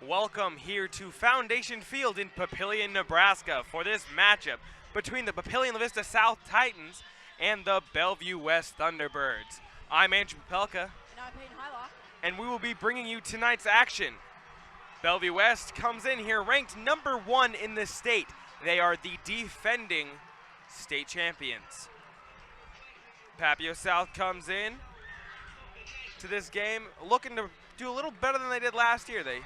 Welcome here to Foundation Field in Papillion, Nebraska for this matchup between the Papillion La Vista South Titans and the Bellevue West Thunderbirds. I'm Andrew Papelka. And I'm Peyton Hylock. And we will be bringing you tonight's action. Bellevue West comes in here ranked number 1 in the state. They are the defending state champions. Papillion South comes in to this game looking to do a little better than they did last year. They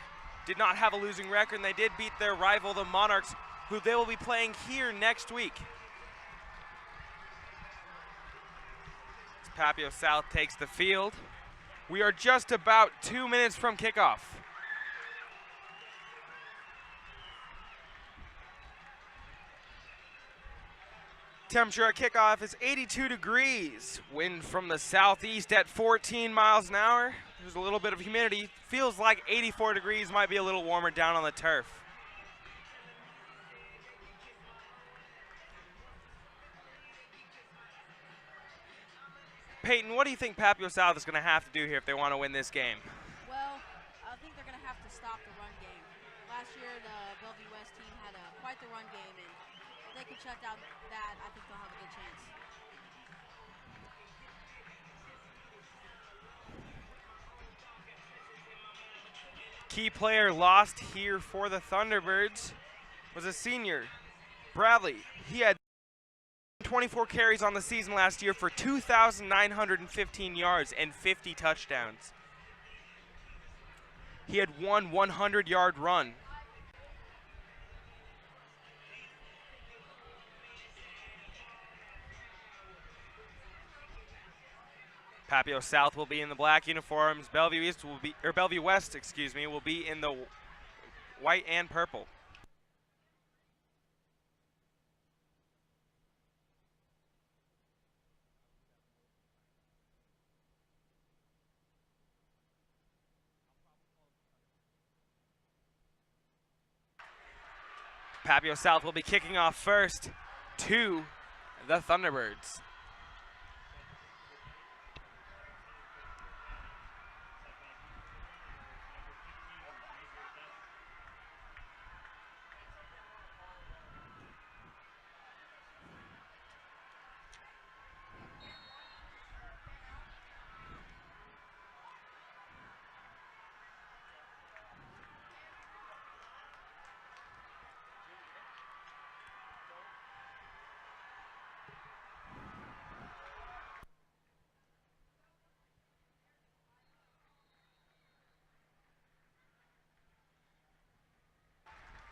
did not have a losing record, and they did beat their rival, the Monarchs, who they will be playing here next week. As Papillion South takes the field, we are just about 2 minutes from kickoff. Temperature at kickoff is 82 degrees. Wind from the southeast at 14 miles an hour. There's a little bit of humidity. Feels like 84 degrees, might be a little warmer down on the turf. Peyton, what do you think Papillion South is going to have to do here if they want to win this game? Well, I think they're going to have to stop the run game. Last year, the Bellevue West team had quite the run game, and if they can shut down that, I think they'll have a good chance. Key player lost here for the Thunderbirds was a senior, Bradley. He had 24 carries on the season last year for 2,915 yards and 50 touchdowns. He had one 100-yard run. Papillion South will be in the black uniforms. Bellevue West, excuse me, will be in the white and purple. Papillion South will be kicking off first to the Thunderbirds.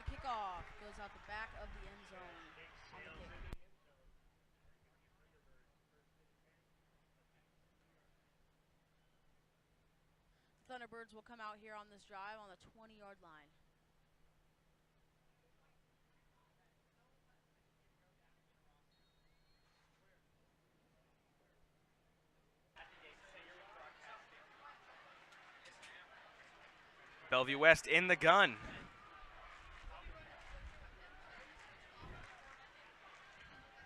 Kickoff goes out the back of the end zone on the kick. The Thunderbirds will come out here on this drive on the 20-yard line. Bellevue West in the gun.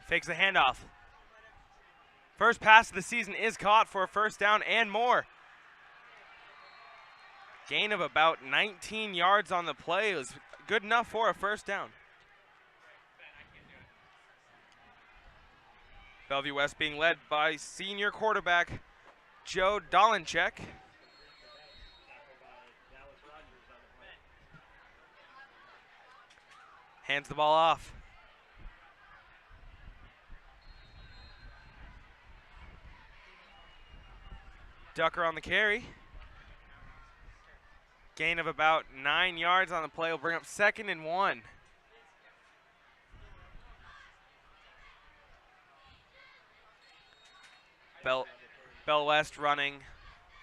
Fakes the handoff. First pass of the season is caught for a first down and more. Gain of about 19 yards on the play was good enough for a first down. Bellevue West being led by senior quarterback Joe Dolinchek. Hands the ball off. Ducker on the carry. Gain of about 9 yards on the play will bring up 2nd and 1. Bell West running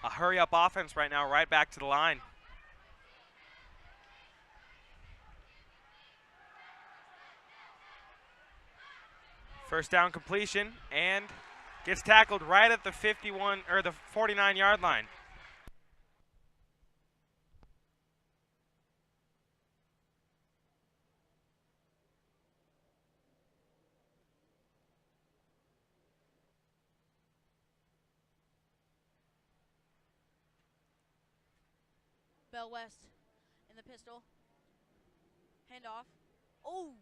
a hurry-up offense right now, right back to the line. First down completion, and gets tackled right at the 51 or the 49-yard line. Bell West in the pistol. Handoff. Oh!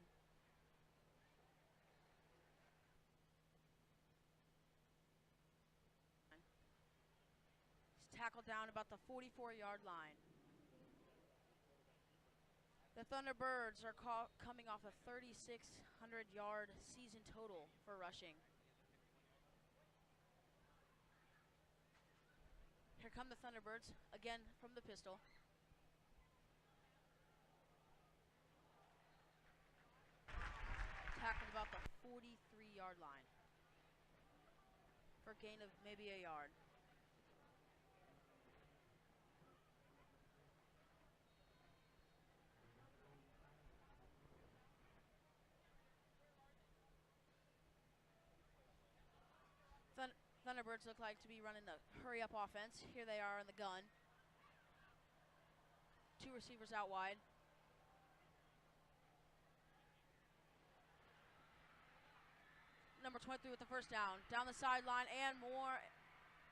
He's tackled down about the 44-yard line. The Thunderbirds are coming off a 3,600-yard season total for rushing. Here come the Thunderbirds, again from the pistol. Tackled about the 43-yard line for a gain of maybe a yard. Thunderbirds look like to be running the hurry-up offense. Here they are in the gun. 2 receivers out wide. Number 23 with the first down. Down the sideline and more.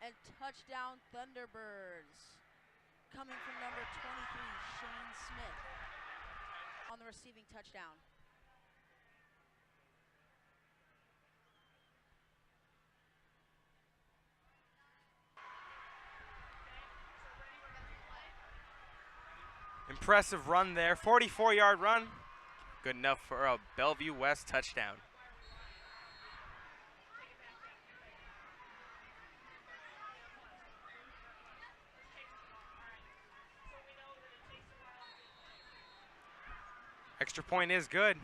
And touchdown Thunderbirds. Coming from number 23, Shane Smith, on the receiving touchdown. Impressive run there, 44-yard run. Good enough for a Bellevue West touchdown. Extra point is good.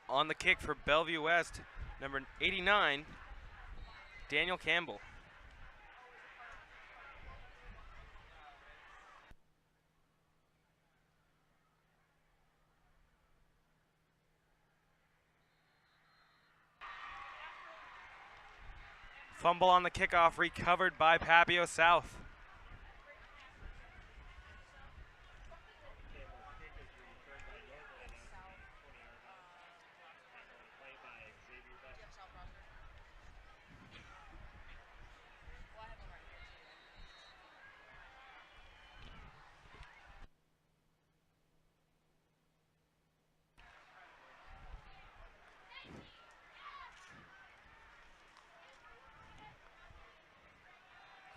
On the kick for Bellevue West, number 89, Daniel Campbell. Fumble on the kickoff, recovered by Papillion South.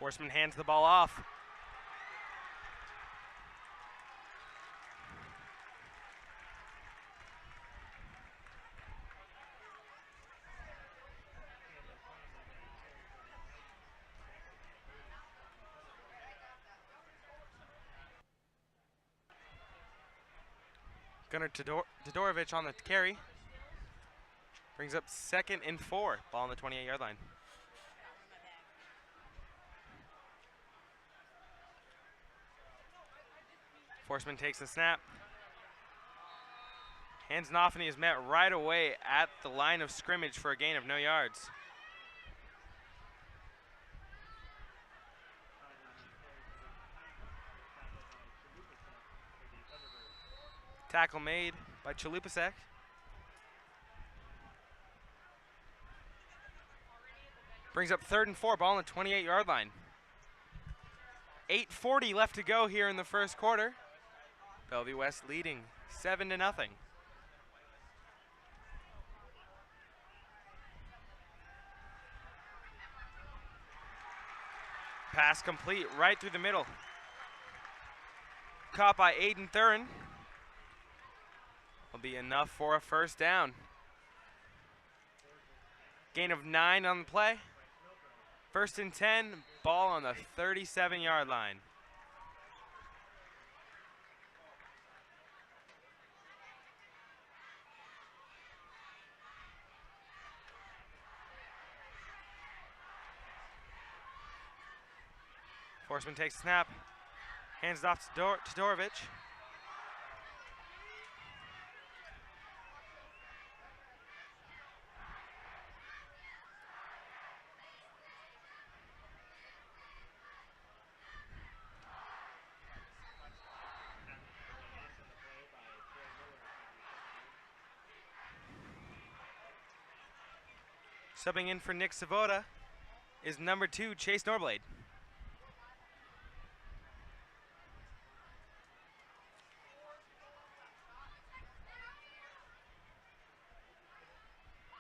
Horseman hands the ball off. Gunnar Todorovic on the carry. Brings up 2nd and 4. Ball on the 28-yard line. Forsman takes the snap. Hands it off, and he is met right away at the line of scrimmage for a gain of no yards. Tackle made by Chalupasek. Brings up 3rd and 4, ball on the 28-yard line. 8:40 left to go here in the first quarter. Bellevue West leading 7-0. Pass complete right through the middle. Caught by Aiden Thurin. Will be enough for a first down. Gain of 9 on the play. 1st and 10, ball on the 37-yard line. Forsman takes the snap, hands it off to Dorovic. Subbing in for Nick Savoda is number 2, Chase Norblade.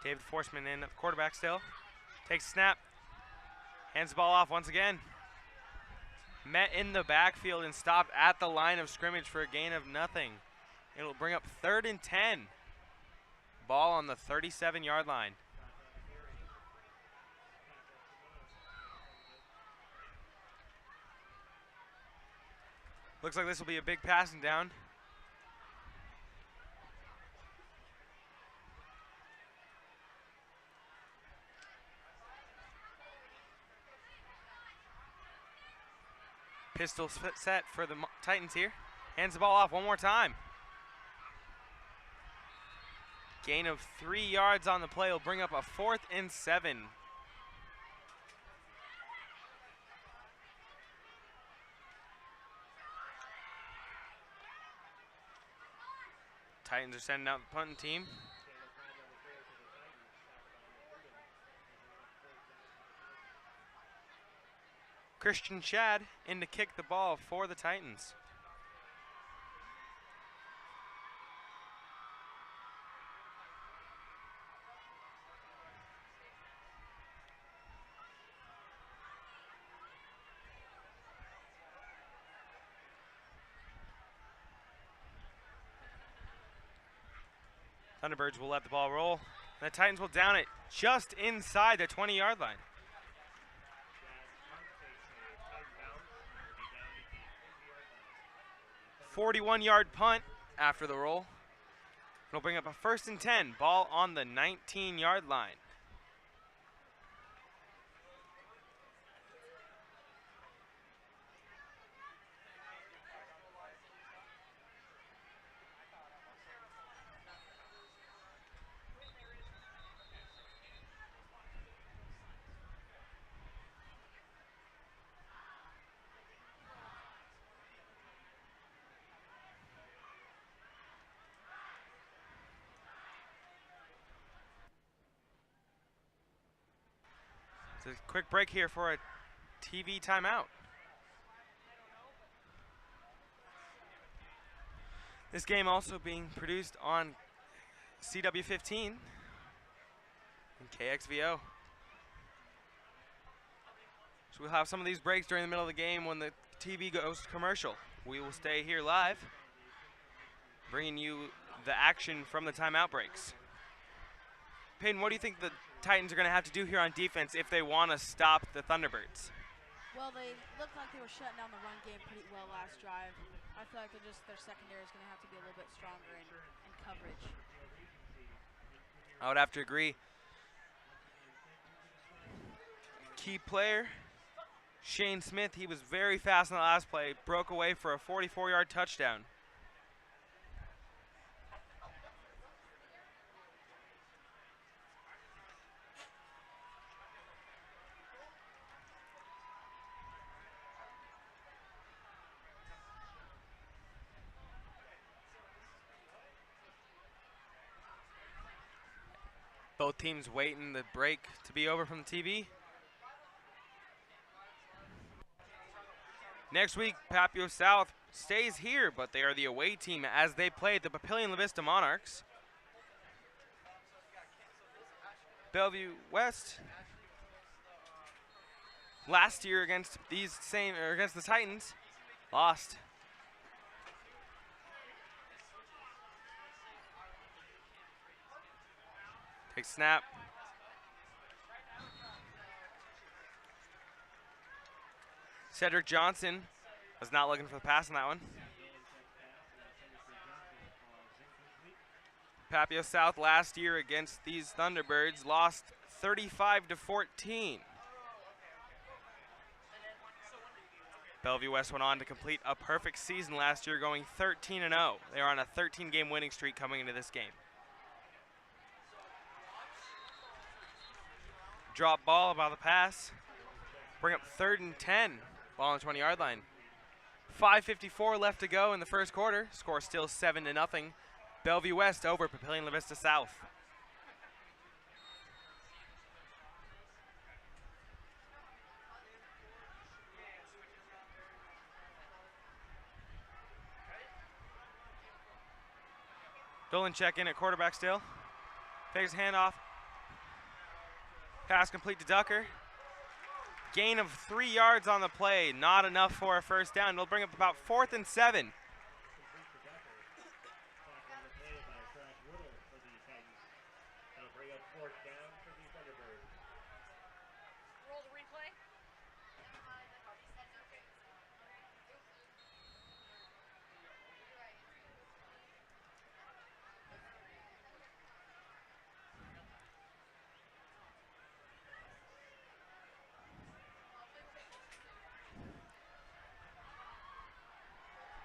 David Forsman in at the quarterback still. Takes a snap, hands the ball off once again. Met in the backfield and stopped at the line of scrimmage for a gain of nothing. It'll bring up 3rd and 10. Ball on the 37-yard line. Looks like this will be a big passing down. Pistol set for the Titans here. Hands the ball off one more time. Gain of 3 yards on the play will bring up a 4th and 7. Titans are sending out the punting team. Christian Shad in to kick the ball for the Titans. Thunderbirds will let the ball roll. And the Titans will down it just inside the 20-yard line. 41-yard punt after the roll. It'll bring up a 1st and 10. Ball on the 19-yard line. It's a quick break here for a TV timeout. This game also being produced on CW15 and KXVO. So we'll have some of these breaks during the middle of the game when the TV goes commercial. We will stay here live, bringing you the action from the timeout breaks. Peyton, what do you think the Titans are going to have to do here on defense if they want to stop the Thunderbirds? Well, they looked like they were shutting down the run game pretty well last drive. I feel like their secondary is going to have to be a little bit stronger in coverage. I would have to agree. Key player, Shane Smith, he was very fast on the last play, broke away for a 44-yard touchdown. Both teams waiting the break to be over from the TV. Next week, Papillion South stays here, but they are the away team as they play the Papillion La Vista Monarchs. Bellevue West last year against against the Titans lost. Take snap. Cedric Johnson was not looking for the pass on that one. Papillion South last year against these Thunderbirds lost 35-14. Bellevue West went on to complete a perfect season last year, going 13-0. They are on a 13-game winning streak coming into this game. Drop ball about the pass. Bring up 3rd and 10. Ball on the 20-yard line. 5:54 left to go in the first quarter. Score still 7-0. Bellevue West over Papillion La Vista South. Dolan check in at quarterback still. Takes handoff. Pass complete to Ducker. Gain of 3 yards on the play. Not enough for a first down. It'll bring up about 4th and 7. Roll the replay.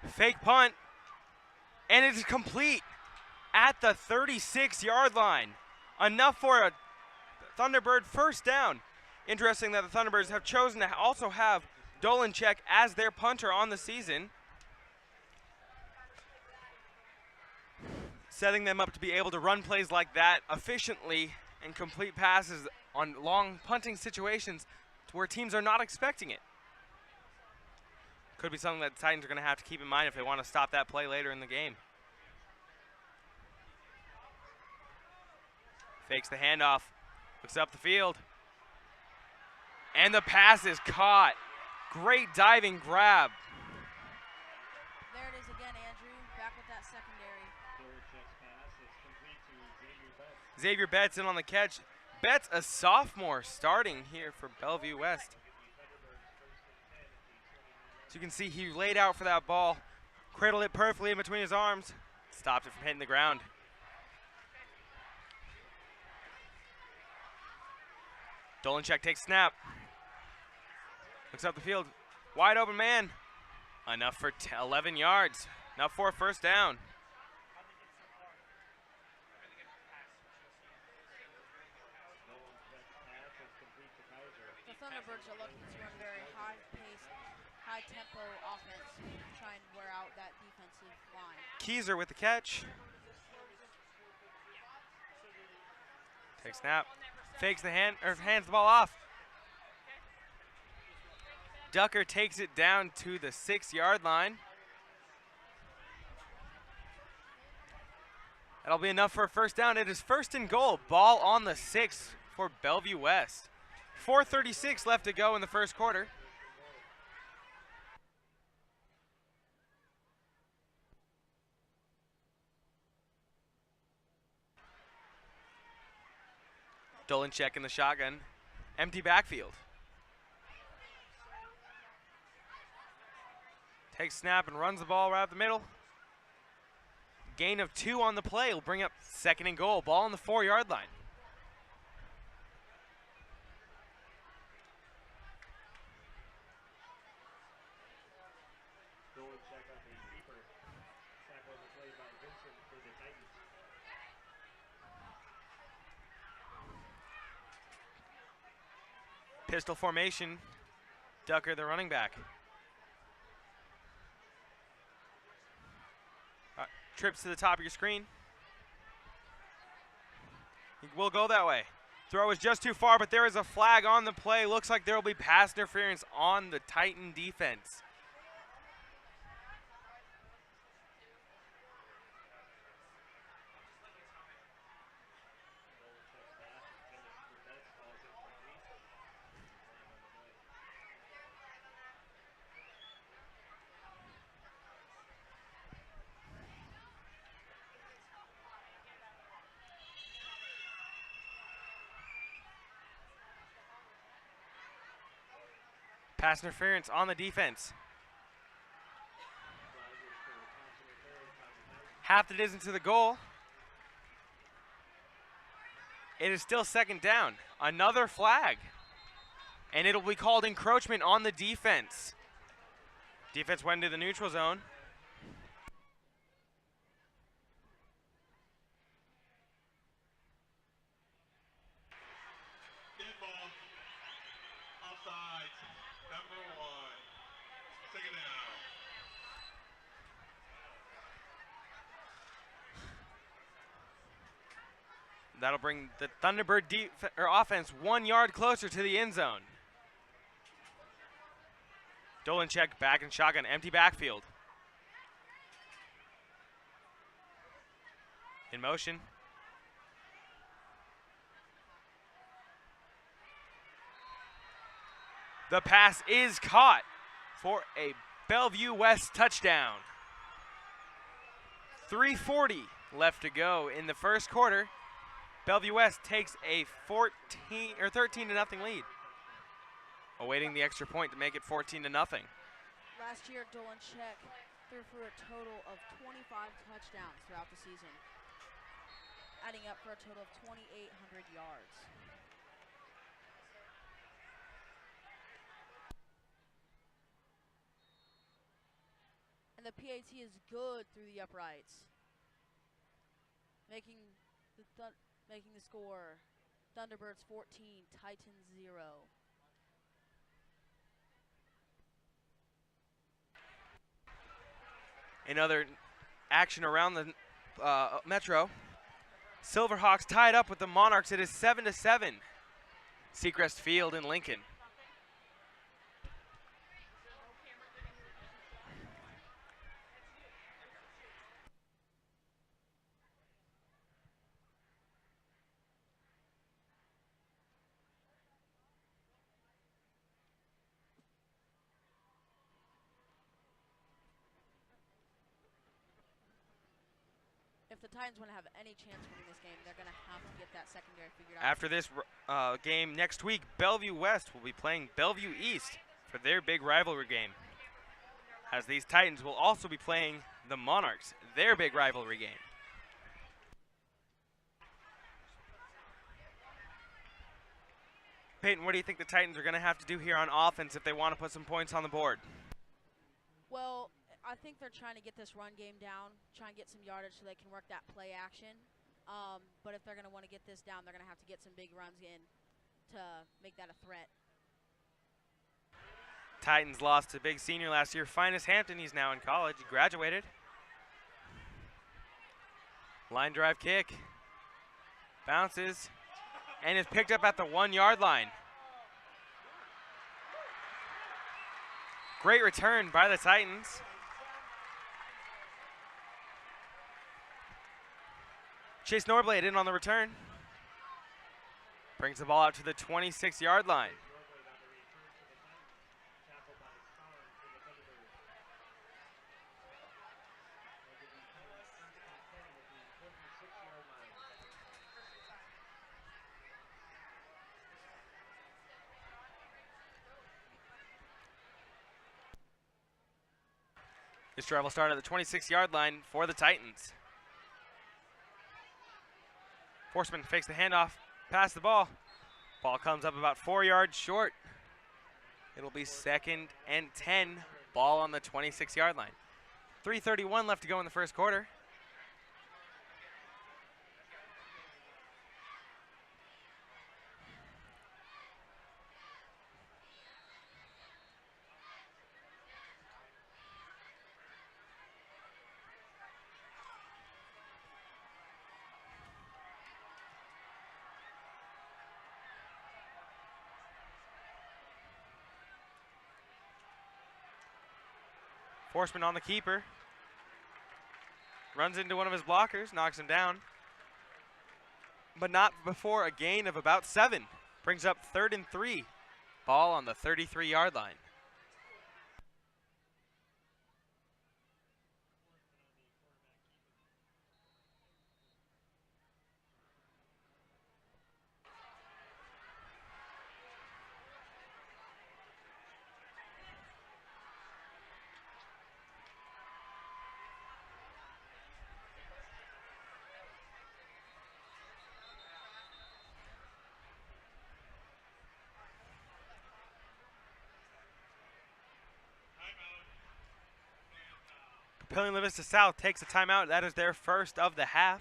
Fake punt, and it is complete at the 36-yard line. Enough for a Thunderbird first down. Interesting that the Thunderbirds have chosen to also have Dolanchek as their punter on the season, setting them up to be able to run plays like that efficiently and complete passes on long punting situations to where teams are not expecting it. Could be something that the Titans are going to have to keep in mind if they want to stop that play later in the game. Fakes the handoff, looks up the field, and the pass is caught. Great diving grab. There it is again, Andrew, back with that secondary. Xavier Betts in on the catch. Betts, a sophomore, starting here for Bellevue West. So you can see he laid out for that ball, cradled it perfectly in between his arms, stopped it from hitting the ground. Dolanchek takes snap. Looks up the field. Wide open man. Enough for 11 yards. Enough for a first down. The Thunderbirds are looking to run very high-paced, high-tempo offense, try and wear out that defensive line. Keyser with the catch. Takes snap. Fakes the hands the ball off. Ducker takes it down to the 6-yard line. That'll be enough for a first down. It is 1st and goal. Ball on the 6 for Bellevue West. 4:36 left to go in the first quarter. Dolanchek in the shotgun. Empty backfield. Takes snap and runs the ball right up the middle. Gain of 2 on the play will bring up 2nd and goal. Ball on the 4-yard line. Pistol formation. Ducker, the running back. Trips to the top of your screen. He will go that way. Throw is just too far, but there is a flag on the play. Looks like there will be pass interference on the Titan defense. Pass interference on the defense. Half the distance to the goal. It is still second down. Another flag. And it'll be called encroachment on the defense. Defense went into the neutral zone. That'll bring the Thunderbird offense 1 yard closer to the end zone. Dolanchek back in shotgun, empty backfield. In motion. The pass is caught for a Bellevue West touchdown. 3:40 left to go in the first quarter. Bellevue West takes a 13-0 lead. Awaiting the extra point to make it 14-0. Last year, Dolanchek threw for a total of 25 touchdowns throughout the season, adding up for a total of 2,800 yards. And the PAT is good through the uprights, making the score Thunderbirds 14, Titans 0. In other action around the Metro, Silverhawks tied up with the Monarchs. It is 7-7. Seacrest Field in Lincoln. If the Titans want to have any chance of winning this game, they're going to have to get that secondary figured out. After this game next week, Bellevue West will be playing Bellevue East for their big rivalry game, as these Titans will also be playing the Monarchs, their big rivalry game. Peyton, what do you think the Titans are going to have to do here on offense if they want to put some points on the board? Well, I think they're trying to get this run game down, try and get some yardage so they can work that play action. But if they're going to want to get this down, they're going to have to get some big runs in to make that a threat. Titans lost to big senior last year, Finest Hampton. He's now in college. He graduated. Line drive kick. Bounces. And is picked up at the 1 yard line. Great return by the Titans. Chase Norblade in on the return. Brings the ball out to the 26 yard line. This drive will start at the 26 yard line for the Titans. Forsman fakes the handoff, pass the ball. Ball comes up about 4 yards short. It'll be 2nd and 10, ball on the 26 yard line. 3:31 left to go in the first quarter. Forsman on the keeper. Runs into one of his blockers, knocks him down. But not before a gain of about 7. Brings up 3rd and 3. Ball on the 33 yard line. Papillion La Vista South takes a timeout. That is their first of the half.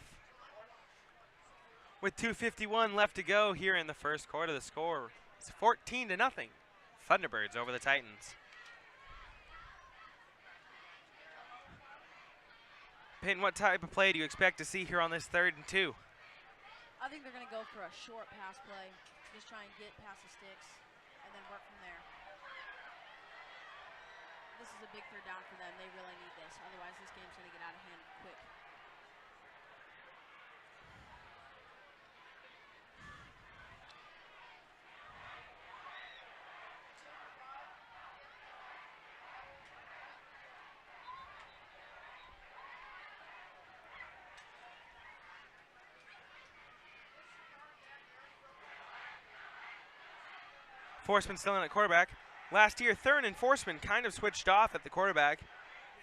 With 2:51 left to go here in the first quarter, the score is 14-0. Thunderbirds over the Titans. Peyton, what type of play do you expect to see here on this 3rd and 2? I think they're going to go for a short pass play. Just try and get past the sticks and then work from there. This is a big 3rd down for them. They really need this. Otherwise, this game's going to get out of hand quick. Forsman still in at quarterback. Last year, Thurn and Forsman kind of switched off at the quarterback.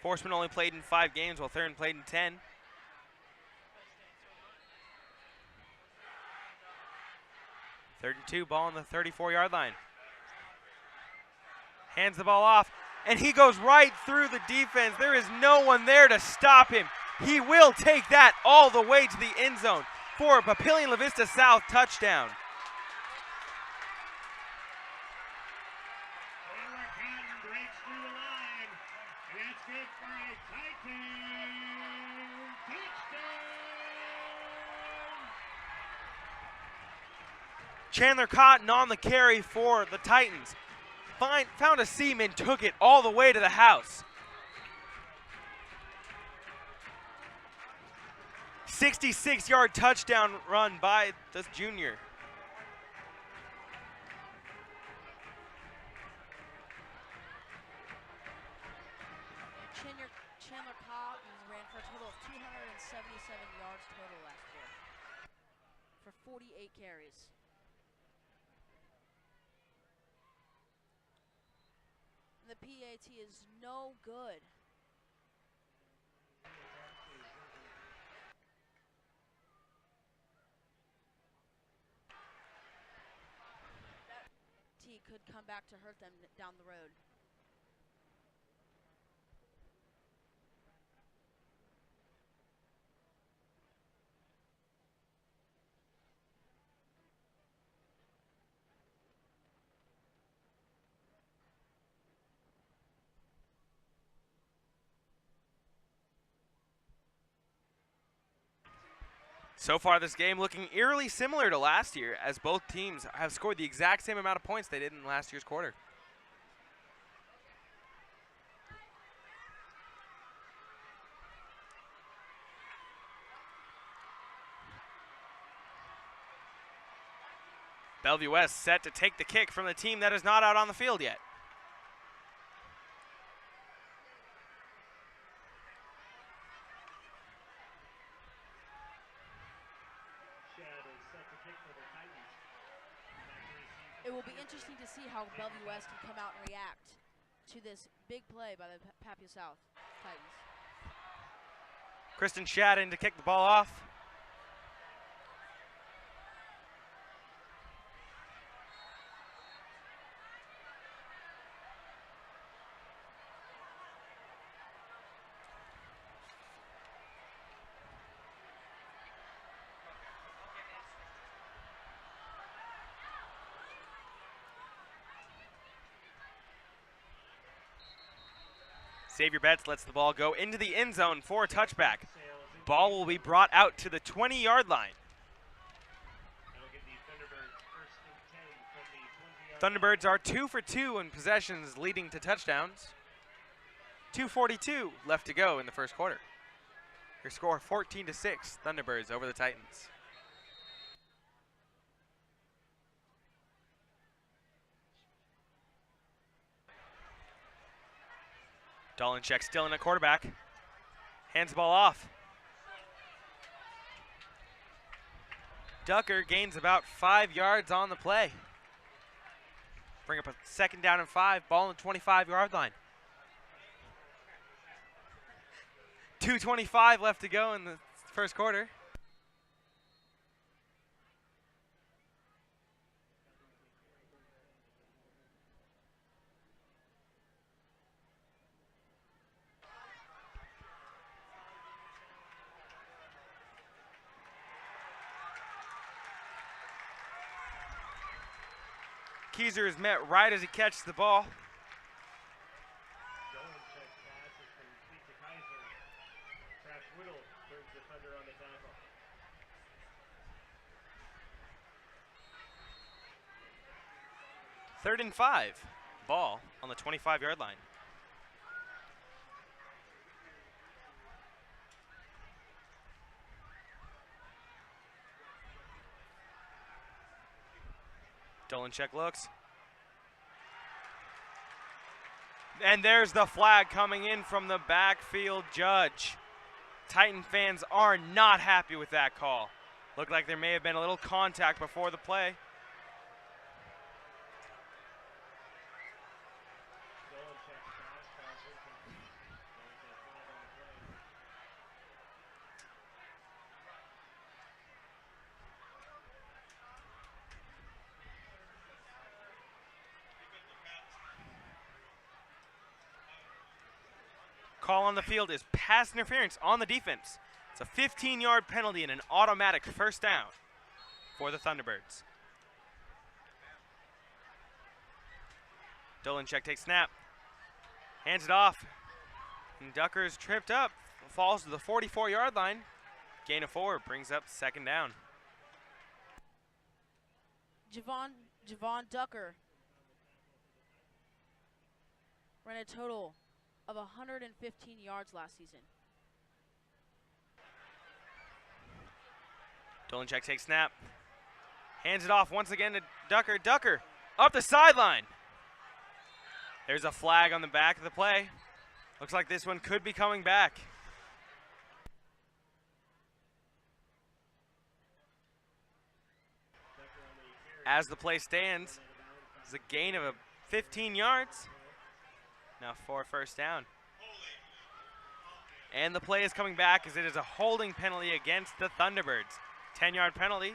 Forsman only played in 5 games while Thurn played in 10. Third and 2, ball on the 34-yard line. Hands the ball off, and he goes right through the defense. There is no one there to stop him. He will take that all the way to the end zone for a Papillion La Vista South touchdown. Chandler Cotton on the carry for the Titans. Found a seam and took it all the way to the house. 66-yard touchdown run by this junior. Chandler Cotton ran for a total of 277 yards total last year for 48 carries. The PAT is no good. That T could come back to hurt them down the road. So far this game looking eerily similar to last year, as both teams have scored the exact same amount of points they did in last year's quarter. Bellevue West set to take the kick from the team that is not out on the field yet. It will be interesting to see how Bellevue West can come out and react to this big play by the Papillion South Titans. Kristen Shadden to kick the ball off. Xavier Betts lets the ball go into the end zone for a touchback. Ball will be brought out to the 20-yard line. Thunderbirds are 2 for 2 in possessions leading to touchdowns. 2:42 left to go in the first quarter. Your score 14-6, Thunderbirds over the Titans. Dolinchek still in at quarterback. Hands the ball off. Ducker gains about 5 yards on the play. Bring up a 2nd down and 5, ball on the 25-yard line. 2:25 left to go in the first quarter. Keyser is met right as he catches the ball. Third and 5. Ball on the 25-yard line. Dolinchek looks. And there's the flag coming in from the backfield judge. Titan fans are not happy with that call. Looked like there may have been a little contact before the play. Call on the field is pass interference on the defense. It's a 15-yard penalty and an automatic first down for the Thunderbirds. Dolinchek takes snap, hands it off, and Ducker's tripped up, falls to the 44-yard line. Gain of 4 brings up second down. Javon Ducker ran a total of 115 yards last season. Dolinchek takes snap, hands it off once again to Ducker. Ducker up the sideline. There's a flag on the back of the play. Looks like this one could be coming back. As the play stands, it's a gain of 15 yards. Now for first down. And the play is coming back as it is a holding penalty against the Thunderbirds. 10-yard penalty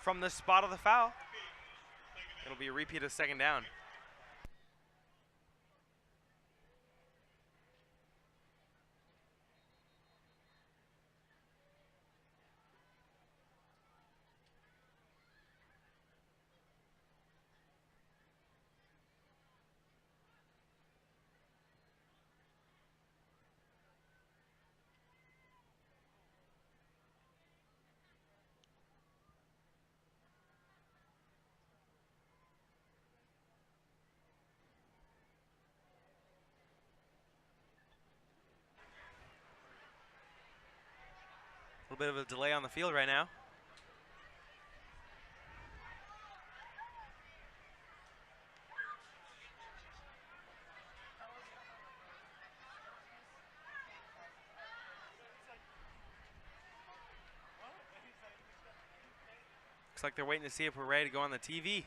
from the spot of the foul. It'll be a repeat of second down. A little bit of a delay on the field right now. Looks like they're waiting to see if we're ready to go on the TV.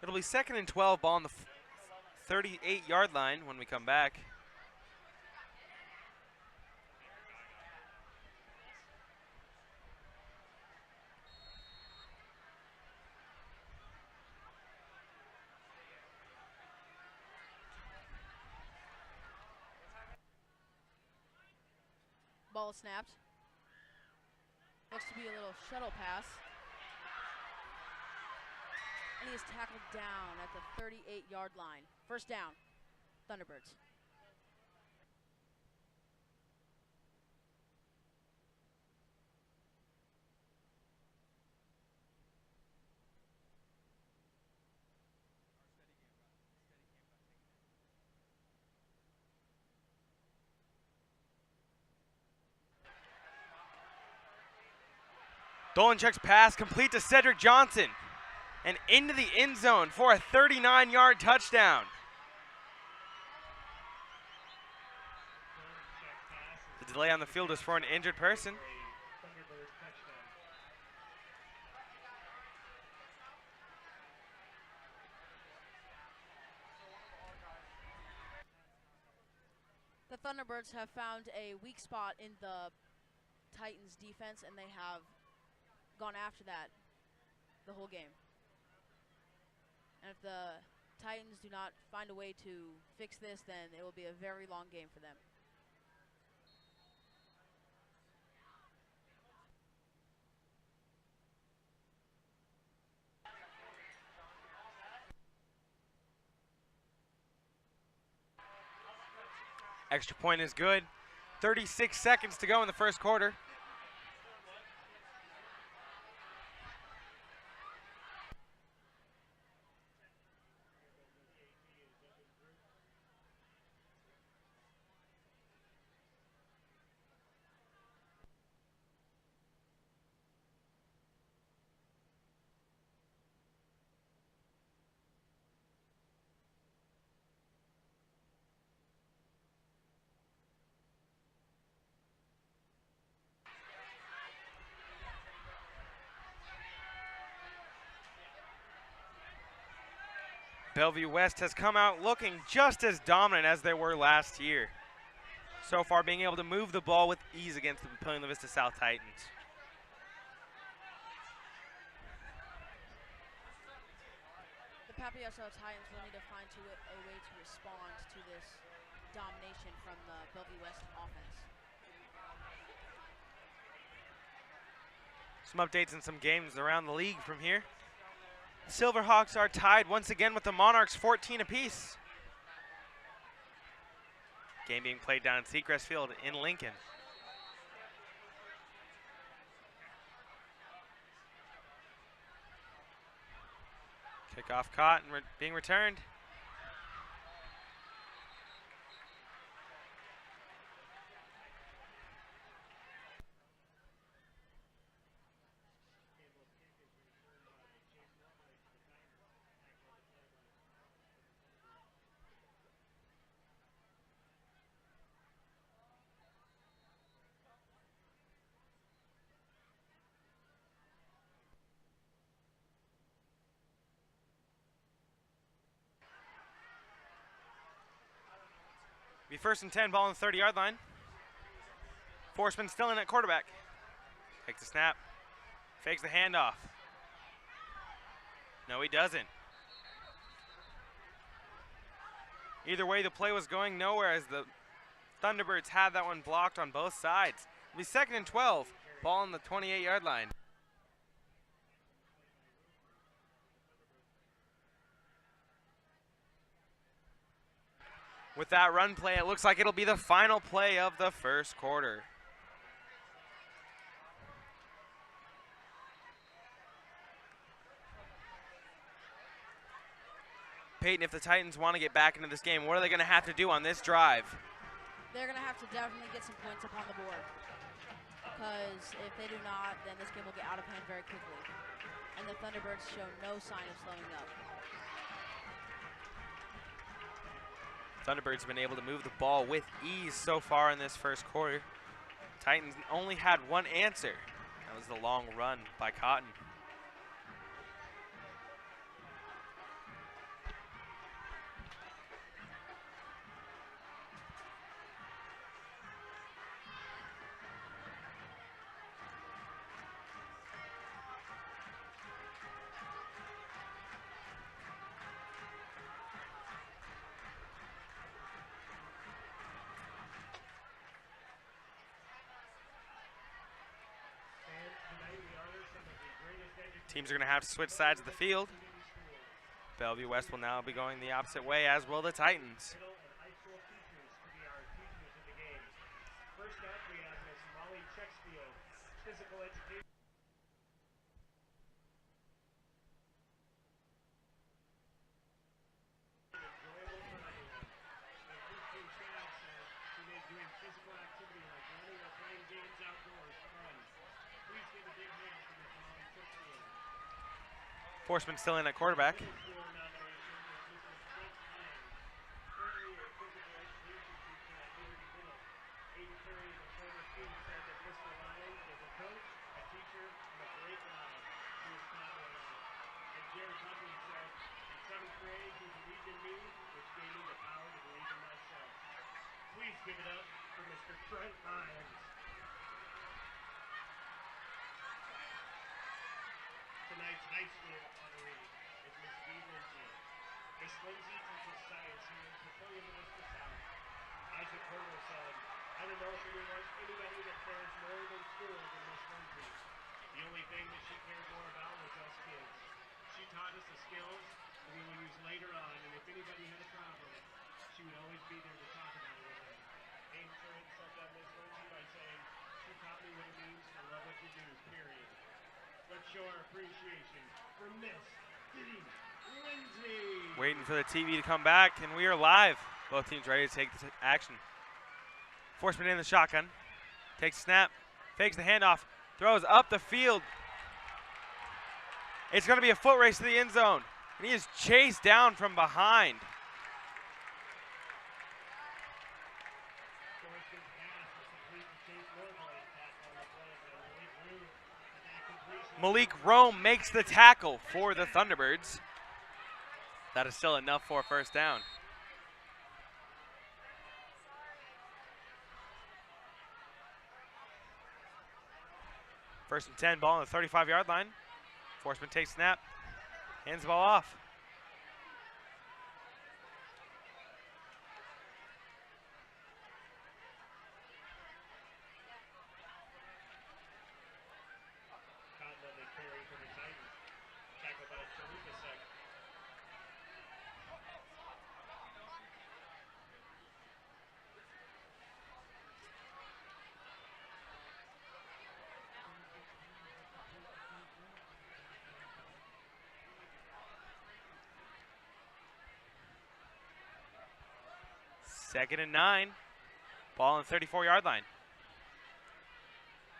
It'll be second and 12, ball on the 38-yard line when we come back. Ball snapped. Looks to be a little shuttle pass. And he is tackled down at the 38-yard line. First down, Thunderbirds. Dolinchek's pass complete to Cedric Johnson and into the end zone for a 39-yard touchdown. The delay on the field is for an injured person. The Thunderbirds have found a weak spot in the Titans defense, and they have gone after that the whole game. And if the Titans do not find a way to fix this, then it will be a very long game for them. Extra point is good. 36 seconds to go in the first quarter. Bellevue West has come out looking just as dominant as they were last year. So far being able to move the ball with ease against the Papillion La Vista South Titans. The Papillion Titans will need to find a way to respond to this domination from the Bellevue West offense. Some updates in some games around the league from here. Silverhawks are tied once again with the Monarchs, 14 apiece. Game being played down at Seacrest Field in Lincoln. Kickoff caught and being returned. Be first and 10, ball on the 30-yard line. Forsman still in at quarterback. Takes the snap, fakes the handoff. No, he doesn't. Either way, the play was going nowhere as the Thunderbirds had that one blocked on both sides. It'll be second and 12, ball on the 28-yard line. With that run play, it looks like it'll be the final play of the first quarter. Peyton, if the Titans want to get back into this game, what are they going to have to do on this drive? They're going to have to definitely get some points up on the board, because if they do not, then this game will get out of hand very quickly. And the Thunderbirds show no sign of slowing up. Thunderbirds have been able to move the ball with ease so far in this first quarter. Titans only had one answer. That was the long run by Cotton. Teams are going to have to switch sides of the field. Bellevue West will now be going the opposite way, as will the Titans. First up, we have Miss Molly Checksfield, physical education. Enjoyable for everyone. And Christine Chad said she made doing physical activity like running or playing games outdoors fun. Please give a big hand for Miss Molly Checksfield. Forsman still in at quarterback. Middle school nomination is Mrs. Kate Lang, currently a physical education teacher at Liberty Middle. Aiden Curry, the former student, said that Mr. Lyons was a coach, a teacher, and a great guy who was popular. And Jared Hutton said, in 7th grade, he believed in me, which gave me the power to believe in myself. Please Please give it up for Mr. Trent Lyons. Tonight's high school honoree is Miss B. Lindsay. Miss Lindsay teaches science here in Papillion La Vista South. Isaac Herter said, I don't know if anybody that cares more than school than Miss Lindsay. The only thing that she cared more about was us kids. She taught us the skills that we will use later on, and if anybody had a problem, she would always be there to talk about it with them. Abe Trent summed up Miss Lindsay by saying, she taught me what it means to love what you do, period. Let's show our appreciation for Miss D. Lindsay. Waiting for the TV to come back, and we are live. Both teams ready to take the action. Forsman in the shotgun. Takes a snap. Fakes the handoff. Throws up the field. It's going to be a foot race to the end zone. And he is chased down from behind. Malik Rome makes the tackle for the Thunderbirds. That is still enough for a first down. First and 10, ball on the 35-yard line. Forsman takes snap, hands the ball off. Second and 9. Ball on the 34-yard line.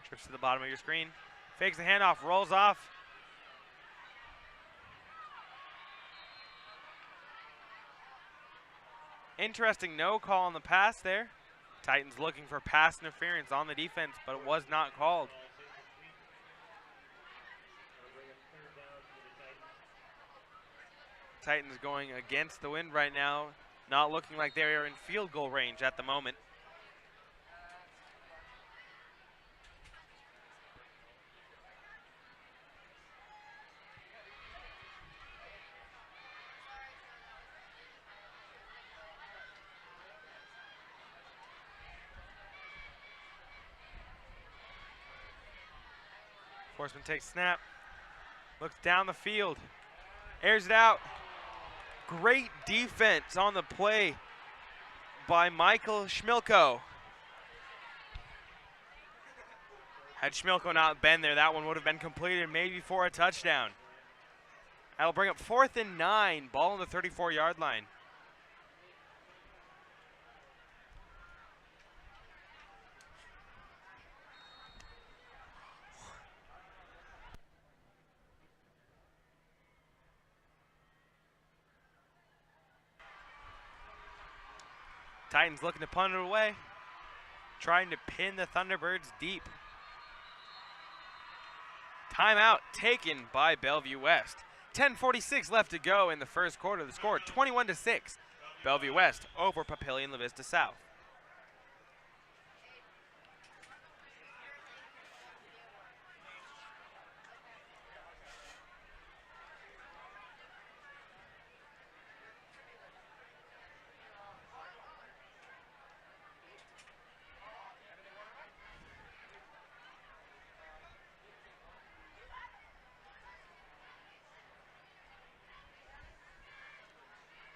Trips to the bottom of your screen. Fakes the handoff, rolls off. Interesting no call on the pass there. Titans looking for pass interference on the defense, but it was not called. Titans going against the wind right now. Not looking like they are in field goal range at the moment. Forsman takes snap, looks down the field, airs it out. Great defense on the play by Michael Schmilko. Had Schmilko not been there, that one would have been completed maybe for a touchdown. That'll bring up 4th and 9, ball on the 34-yard line. Titans looking to punt it away, trying to pin the Thunderbirds deep. Timeout taken by Bellevue West. 10:46 left to go in the first quarter. The score 21-6. Bellevue West over Papillion La Vista South.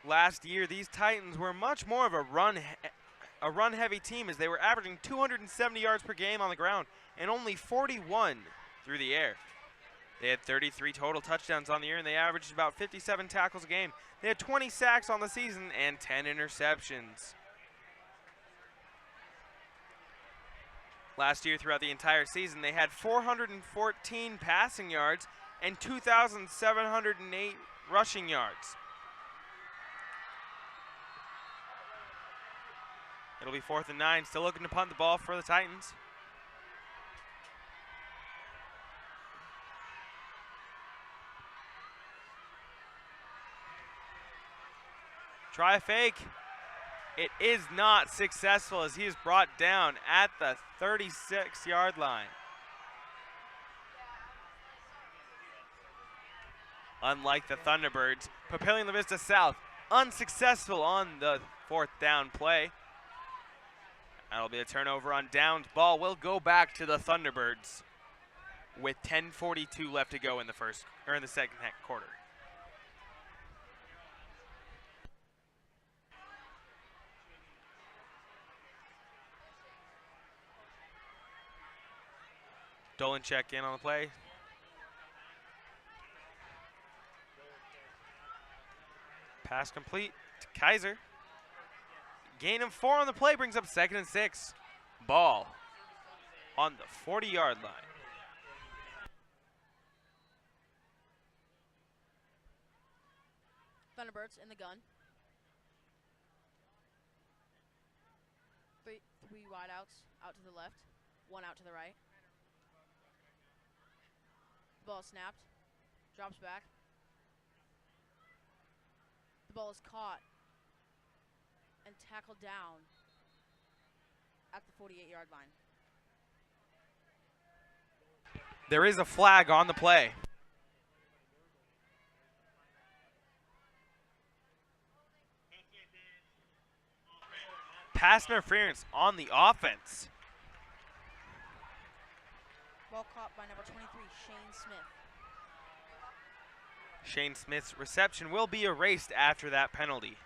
Last year, these Titans were much more of a run-heavy team, as they were averaging 270 yards per game on the ground and only 41 through the air. They had 33 total touchdowns on the year, and they averaged about 57 tackles a game. They had 20 sacks on the season and 10 interceptions. Last year, throughout the entire season, they had 414 passing yards and 2,708 rushing yards. It'll be 4th and 9, still looking to punt the ball for the Titans. Try a fake. It is not successful as he is brought down at the 36-yard line. Unlike the Thunderbirds, Papillion La Vista South unsuccessful on the 4th down play. That'll be a turnover on downs. Ball will go back to the Thunderbirds with 10:42 left to go in the second quarter. Dolan check in on the play. Pass complete to Kaiser. Gain of 4 on the play brings up 2nd and 6. Ball on the 40-yard line. Thunderbirds in the gun. Three wideouts out to the left, 1 out to the right. Ball snapped, drops back. The ball is caught and tackled down at the 48-yard line. There is a flag on the play. Pass interference on the offense. Ball caught by number 23, Shane Smith. Shane Smith's reception will be erased after that penalty.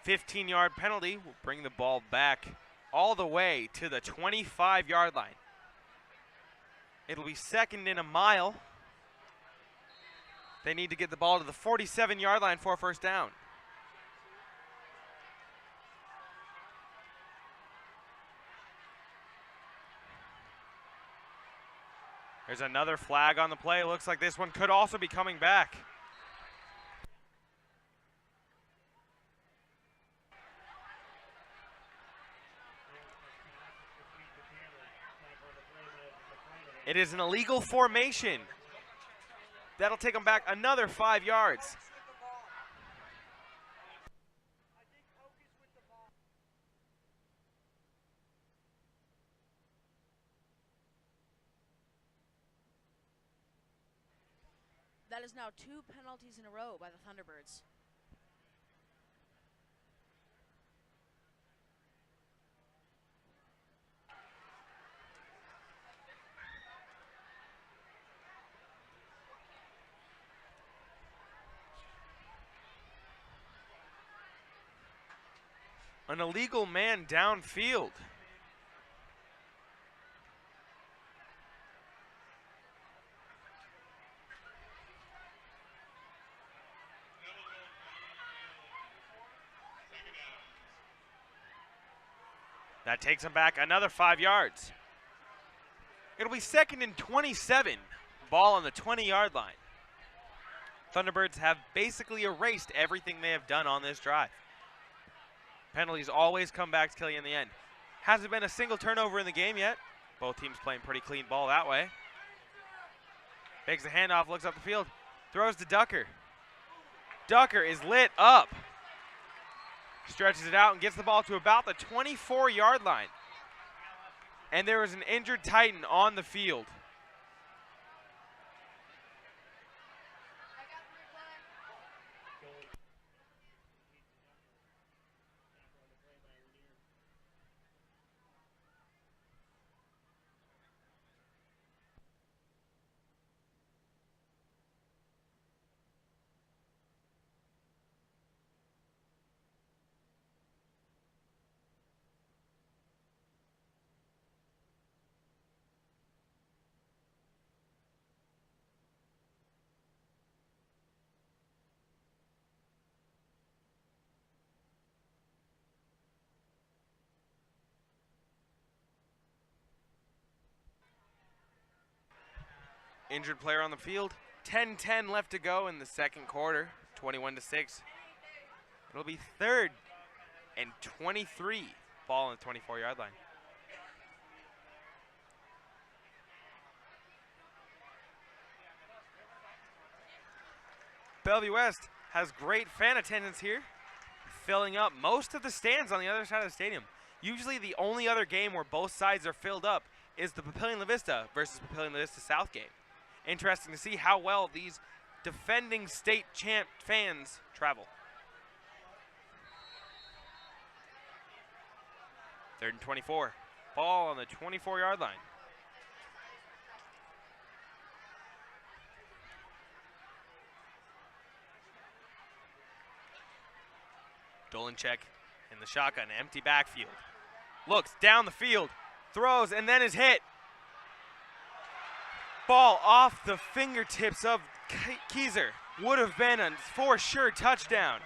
$15-yard penalty will bring the ball back all the way to the 25-yard line. It'll be 2nd and a mile. They need to get the ball to the 47-yard line for a 1st down. There's another flag on the play. Looks like this one could also be coming back. It is an illegal formation. That'll take them back another 5 yards. That is now 2 penalties in a row by the Thunderbirds. An illegal man downfield. That takes him back another 5 yards. It'll be 2nd and 27. Ball on the 20-yard line. Thunderbirds have basically erased everything they have done on this drive. Penalties always come back to kill you in the end. Hasn't been a single turnover in the game yet. Both teams playing pretty clean ball that way. Makes the handoff, looks up the field, throws to Ducker. Ducker is lit up. Stretches it out and gets the ball to about the 24-yard line. And there is an injured Titan on the field. Injured player on the field. 10-10 left to go in the second quarter. 21-6. It'll be 3rd and 23. Ball on the 24-yard line. Bellevue West has great fan attendance here, filling up most of the stands on the other side of the stadium. Usually the only other game where both sides are filled up is the Papillion La Vista versus Papillion La Vista South game. Interesting to see how well these defending state champ fans travel. 3rd and 24. Ball on the 24-yard line. Dolanchek in the shotgun, empty backfield. Looks down the field, throws, and then is hit. Ball off the fingertips of Keiser. Would have been a for sure touchdown.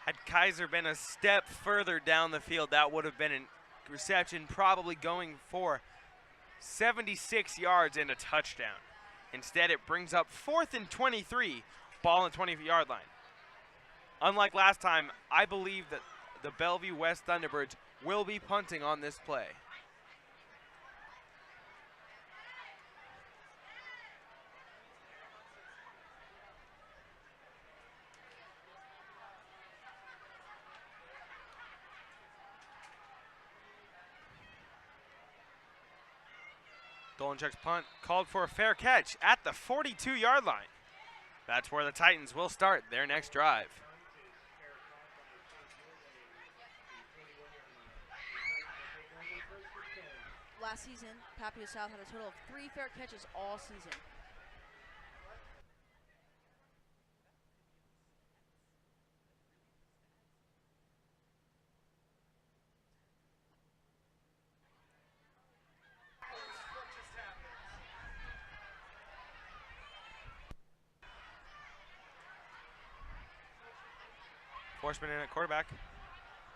Had Keiser been a step further down the field, that would have been a reception probably going for 76 yards and a touchdown. Instead, it brings up 4th and 23, ball on the 20-yard line. Unlike last time, I believe that the Bellevue West Thunderbirds will be punting on this play. Dolanchuk's punt called for a fair catch at the 42-yard line. That's where the Titans will start their next drive. Last season, Papillion South had a total of 3 fair catches all season. Forsman in at quarterback.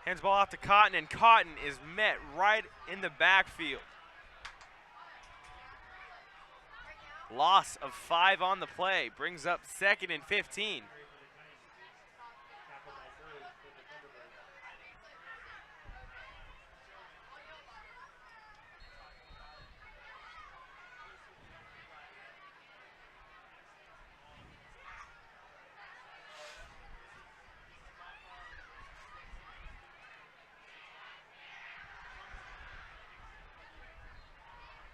Hands ball off to Cotton, and Cotton is met right in the backfield. Loss of 5 on the play brings up 2nd and 15.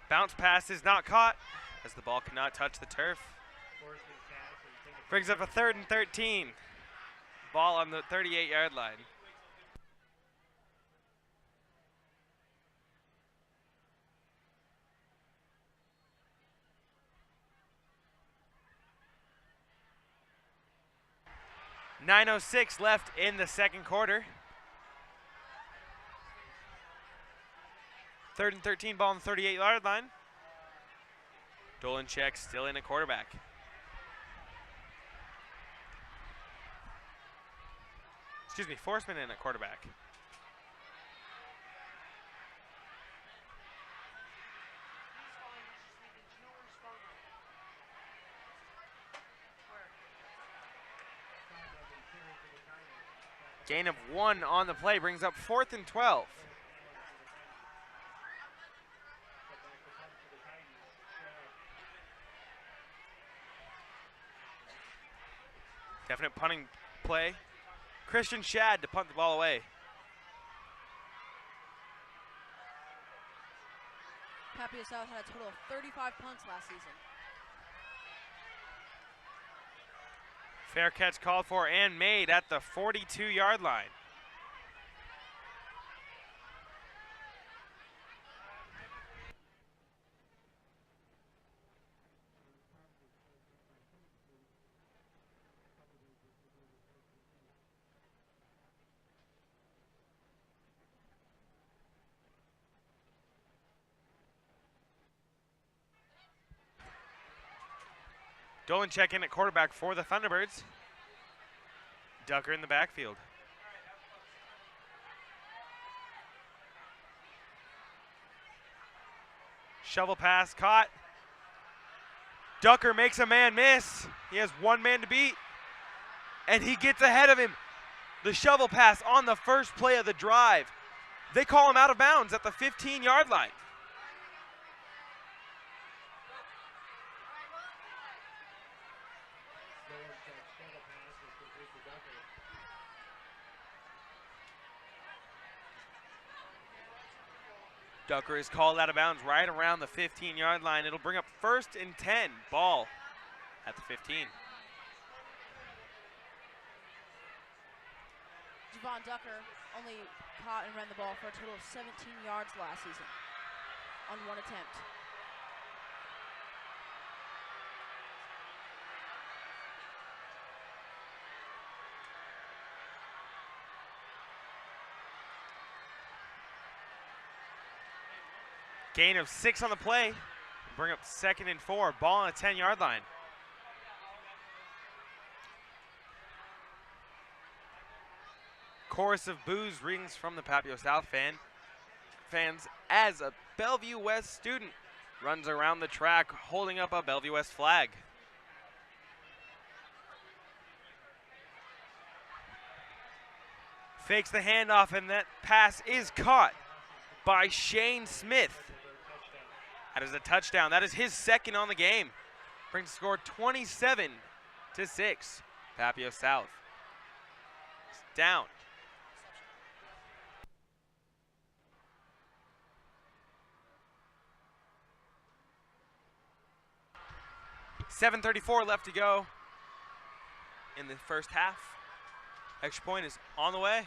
Bounce pass is not caught as the ball cannot touch the turf. Brings up a 3rd and 13. Ball on the 38-yard line. .906 left in the second quarter. 3rd and 13, ball on the 38-yard line. Dolanchek still in at quarterback. Excuse me, Forsman in at quarterback. Gain of 1 on the play brings up 4th and 12. Definite punting play. Christian Shad to punt the ball away. Papillion South had a total of 35 punts last season. Fair catch called for and made at the 42-yard line. Dolanchek in at quarterback for the Thunderbirds. Ducker in the backfield. Shovel pass caught. Ducker makes a man miss. He has 1 man to beat. And he gets ahead of him. The shovel pass on the first play of the drive. They call him out of bounds at the 15-yard line. that scuttle pass was complete to Ducker. Ducker is called out of bounds right around the 15-yard line. It'll bring up 1st and 10. Ball at the 15. Javon Ducker only caught and ran the ball for a total of 17 yards last season on 1 attempt. Gain of 6 on the play. Bring up 2nd and 4. Ball on the 10-yard line. Chorus of boos rings from the Papio South fans as a Bellevue West student runs around the track holding up a Bellevue West flag. Fakes the handoff, and that pass is caught by Shane Smith. That is a touchdown. That is his 2nd on the game. Brings the score 27-6. Papio South. It's down. .734 left to go in the first half. Extra point is on the way.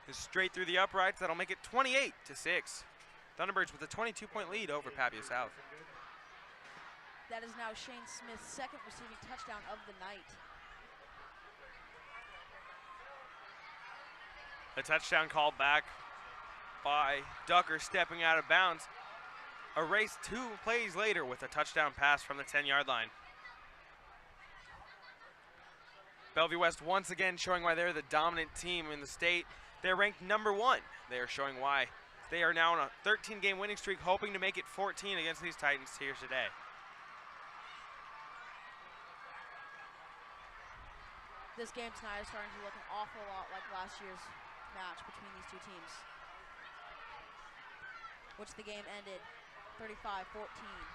Is straight through the uprights. That'll make it 28-6. Thunderbirds with a 22-point lead over Papio South. That is now Shane Smith's 2nd receiving touchdown of the night. A touchdown called back by Ducker stepping out of bounds. Erased 2 plays later with a touchdown pass from the 10-yard line. Bellevue West once again showing why they're the dominant team in the state. They're ranked number 1. They are showing why. They are now on a 13-game winning streak, hoping to make it 14 against these Titans here today. This game tonight is starting to look an awful lot like last year's match between these two teams, which the game ended 35-14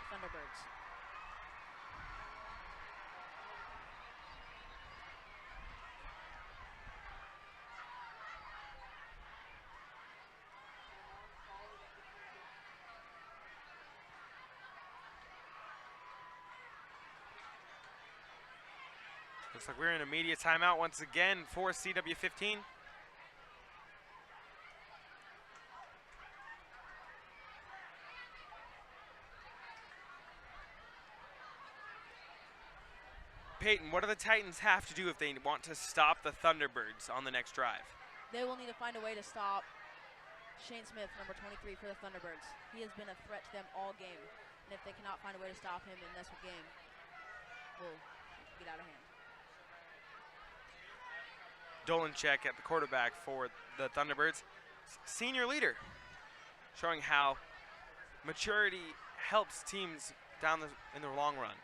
Thunderbirds. Looks like we're in a media timeout once again for CW15. Peyton, what do the Titans have to do if they want to stop the Thunderbirds on the next drive? They will need to find a way to stop Shane Smith, number 23 for the Thunderbirds. He has been a threat to them all game, and if they cannot find a way to stop him in this game, we'll get out of hand. Dolanchek at the quarterback for the Thunderbirds. Senior leader, showing how maturity helps teams in the long run.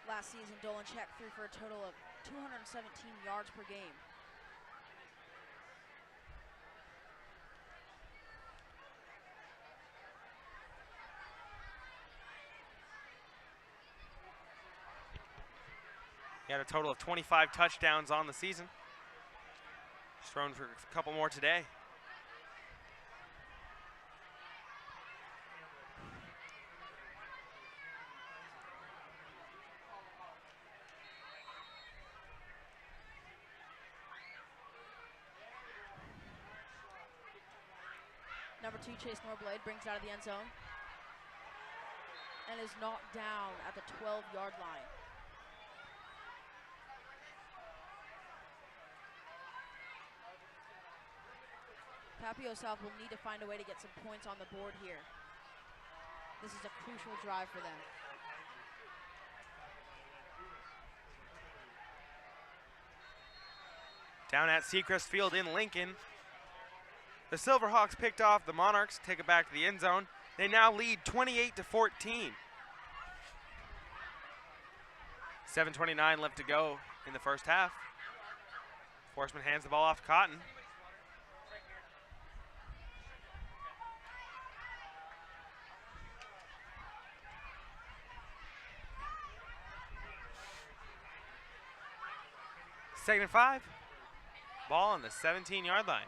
Last season, Dolanchek threw for a total of 217 yards per game. He had a total of 25 touchdowns on the season. He's thrown for a couple more today. Number 2, Chase Norblade, brings out of the end zone and is knocked down at the 12-yard line. Papio South will need to find a way to get some points on the board here. This is a crucial drive for them. Down at Seacrest Field in Lincoln, the Silverhawks picked off the Monarchs, take it back to the end zone. They now lead 28-14. 7:29 left to go in the first half. Forsman hands the ball off to Cotton. Second and 5. Ball on the 17-yard line.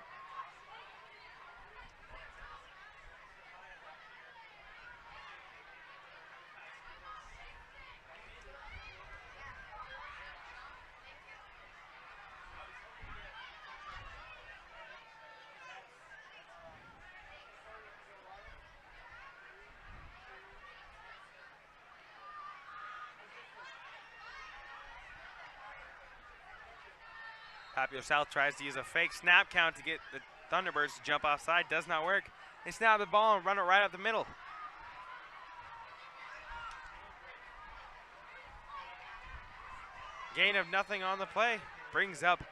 Papillion South tries to use a fake snap count to get the Thunderbirds to jump offside. Does not work. They snap the ball and run it right up the middle. Gain of nothing on the play. Brings up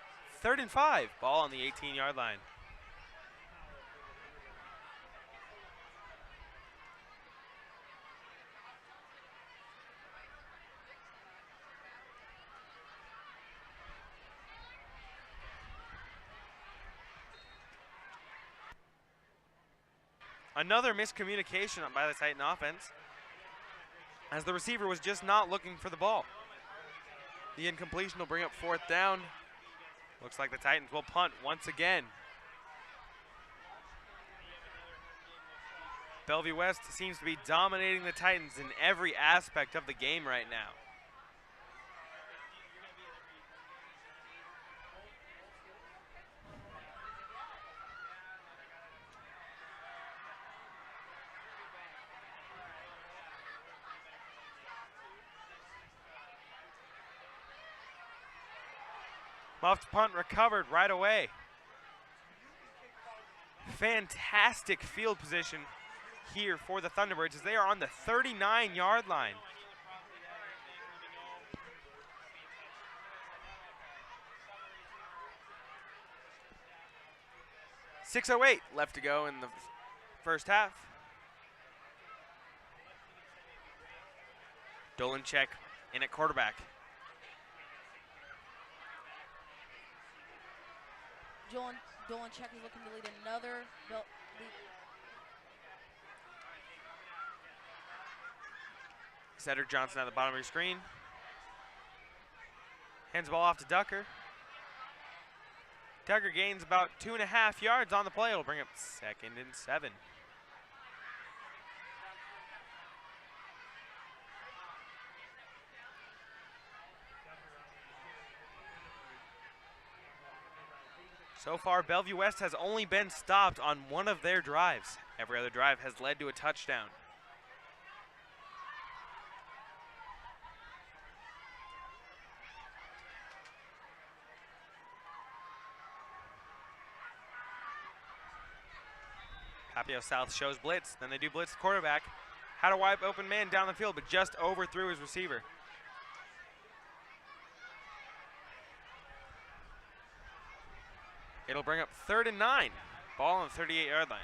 3rd and 5. Ball on the 18-yard line. Another miscommunication by the Titan offense, as the receiver was just not looking for the ball. The incompletion will bring up 4th down. Looks like the Titans will punt once again. Bellevue West seems to be dominating the Titans in every aspect of the game right now. Muffed punt recovered right away. Fantastic field position here for the Thunderbirds as they are on the 39-yard line. .608 left to go in the first half. Dolanchek in at quarterback. Dolanchek is looking to lead another lead. Cedric Johnson at the bottom of your screen. Hands the ball off to Ducker. Ducker gains about 2.5 yards on the play. It'll bring up 2nd and 7. So far, Bellevue West has only been stopped on one of their drives. Every other drive has led to a touchdown. Papillion South shows blitz, then they do blitz the quarterback. Had a wide open man down the field, but just overthrew his receiver. It'll bring up 3rd and 9. Ball on the 38-yard line.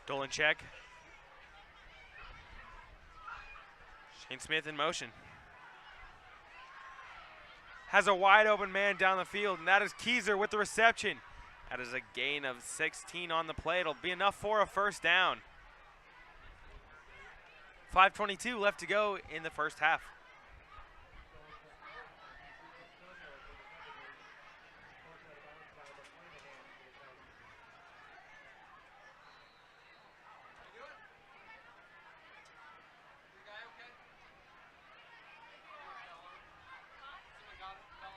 Dolanchek. Shane Smith in motion. Has a wide open man down the field, and that is Keyser with the reception. That is a gain of 16 on the play. It'll be enough for a first down. 5:22 left to go in the first half.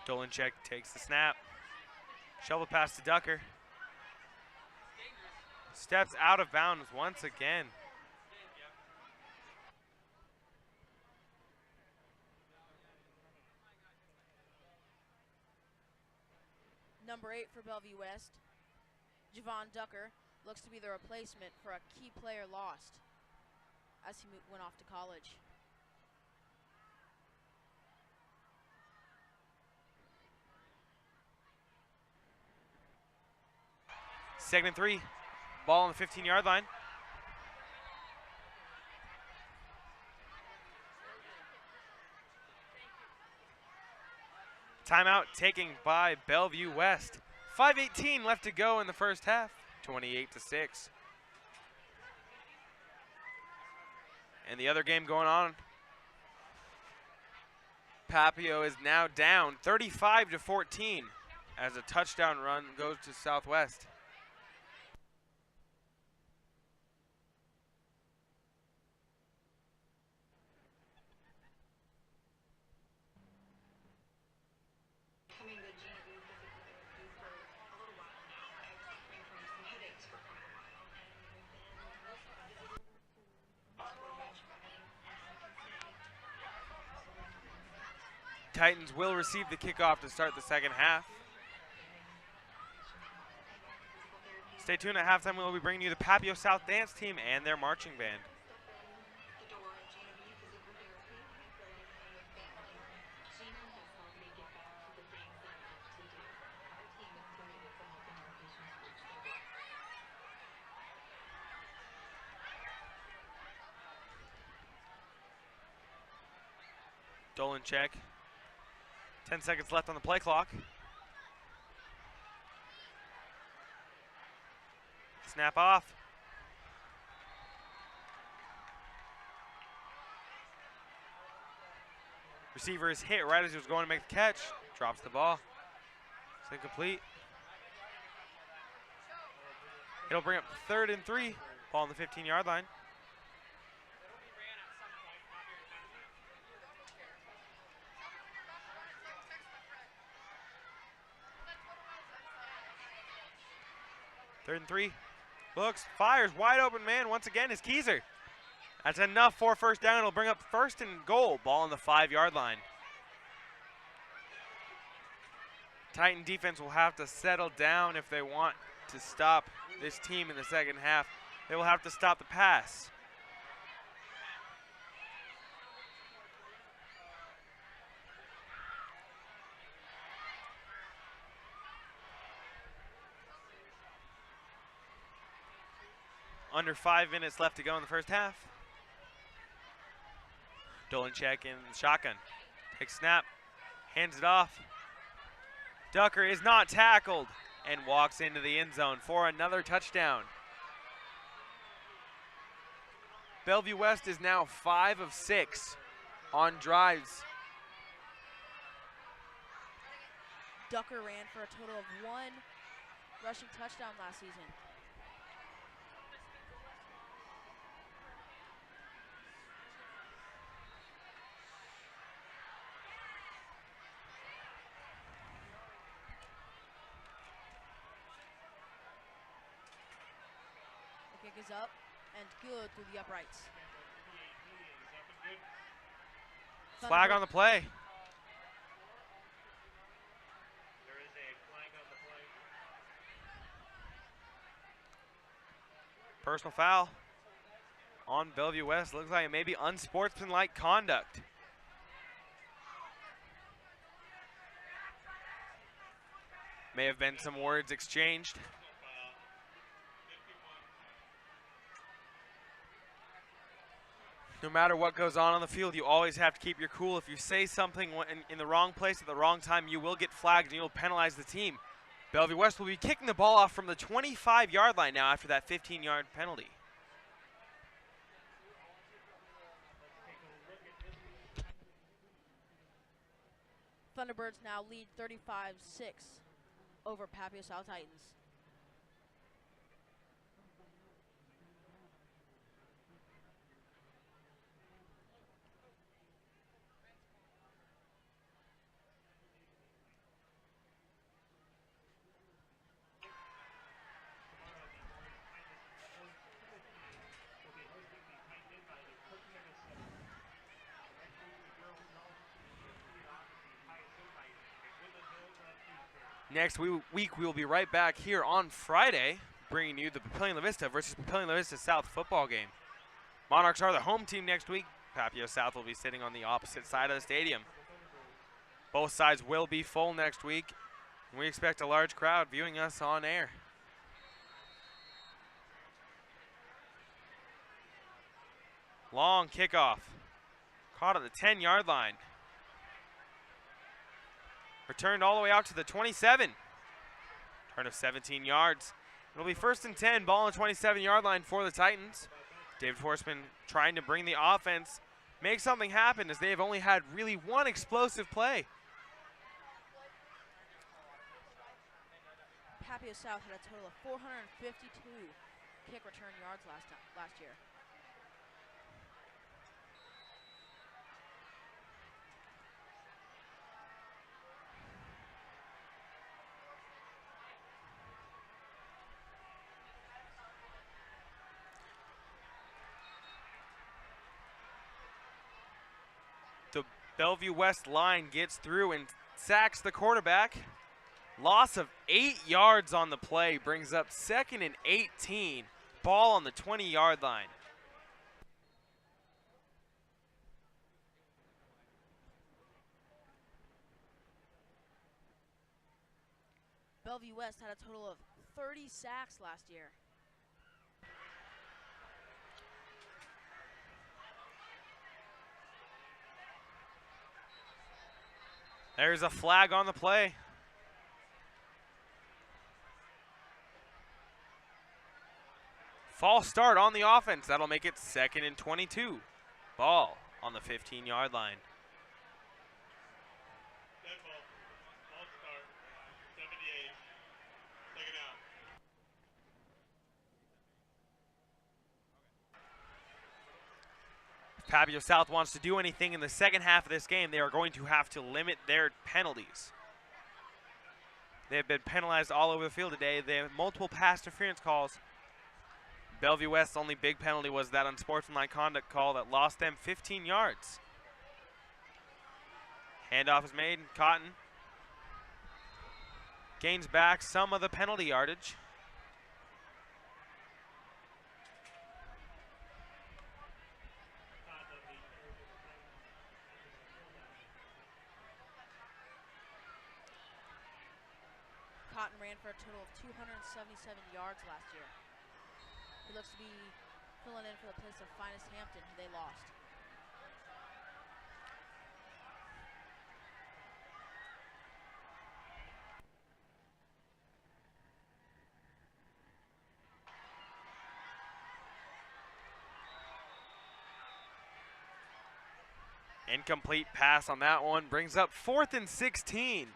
Dolanchek takes the snap. Shovel pass to Ducker. Steps out of bounds once again. Number 8 for Bellevue West, Javon Ducker, looks to be the replacement for a key player lost as he went off to college. Second and 3, ball on the 15-yard line. Timeout taken by Bellevue West. 5:18 left to go in the first half, 28-6. And the other game going on, Papillion is now down 35-14 as a touchdown run goes to Southwest. Titans will receive the kickoff to start the second half. Stay tuned at halftime. We'll be bringing you the Papillion South Dance Team and their marching band. Dolan check. 10 seconds left on the play clock. Snap off. Receiver is hit right as he was going to make the catch. Drops the ball. It's incomplete. It'll bring up 3rd and 3. Ball on the 15-yard line. Third and 3. Looks, fires, wide open man. Once again is Keyser. That's enough for first down. It'll bring up 1st and goal. Ball on the 5-yard line. Titan defense will have to settle down if they want to stop this team in the second half. They will have to stop the pass. Under 5 minutes left to go in the first half. Dolan check in shotgun. Takes snap, hands it off. Ducker is not tackled and walks into the end zone for another touchdown. Bellevue West is now 5 of 6 on drives. Ducker ran for a total of 1 rushing touchdown last season. The kick is up and good through the uprights. Flag on the play. There is a flag on the play. Personal foul on Bellevue West. Looks like it may be unsportsmanlike conduct. May have been some words exchanged. No matter what goes on the field, you always have to keep your cool. If you say something in the wrong place at the wrong time, you will get flagged and you will penalize the team. Bellevue West will be kicking the ball off from the 25-yard line now after that 15-yard penalty. Thunderbirds now lead 35-6 over Papillion South Titans. Next week, we will be right back here on Friday, bringing you the Papillion La Vista versus Papillion La Vista South football game. Monarchs are the home team next week. Papillion South will be sitting on the opposite side of the stadium. Both sides will be full next week, and we expect a large crowd viewing us on air. Long kickoff. Caught at the 10-yard line. Returned all the way out to the 27. Turn of 17 yards. It'll be 1st and 10, ball on the 27-yard line for the Titans. David Horseman trying to bring the offense, make something happen, as they have only had really one explosive play. Papillion South had a total of 452 kick return yards last year. The Bellevue West line gets through and sacks the quarterback. Loss of 8 yards on the play brings up 2nd and 18. Ball on the 20-yard line. Bellevue West had a total of 30 sacks last year. There's a flag on the play. False start on the offense. That'll make it 2nd and 22. Ball on the 15-yard line. Dead ball. False start. 78. Take it out. If Papillion South wants to do anything in the second half of this game, they are going to have to limit their penalties. They have been penalized all over the field today. They have multiple pass interference calls. Bellevue West's only big penalty was that unsportsmanlike conduct call that lost them 15 yards. Handoff is made. Cotton gains back some of the penalty yardage. Cotton ran for a total of 277 yards last year. He looks to be filling in for the place of Finest Hampton, who they lost. Incomplete pass on that one brings up 4th and 16.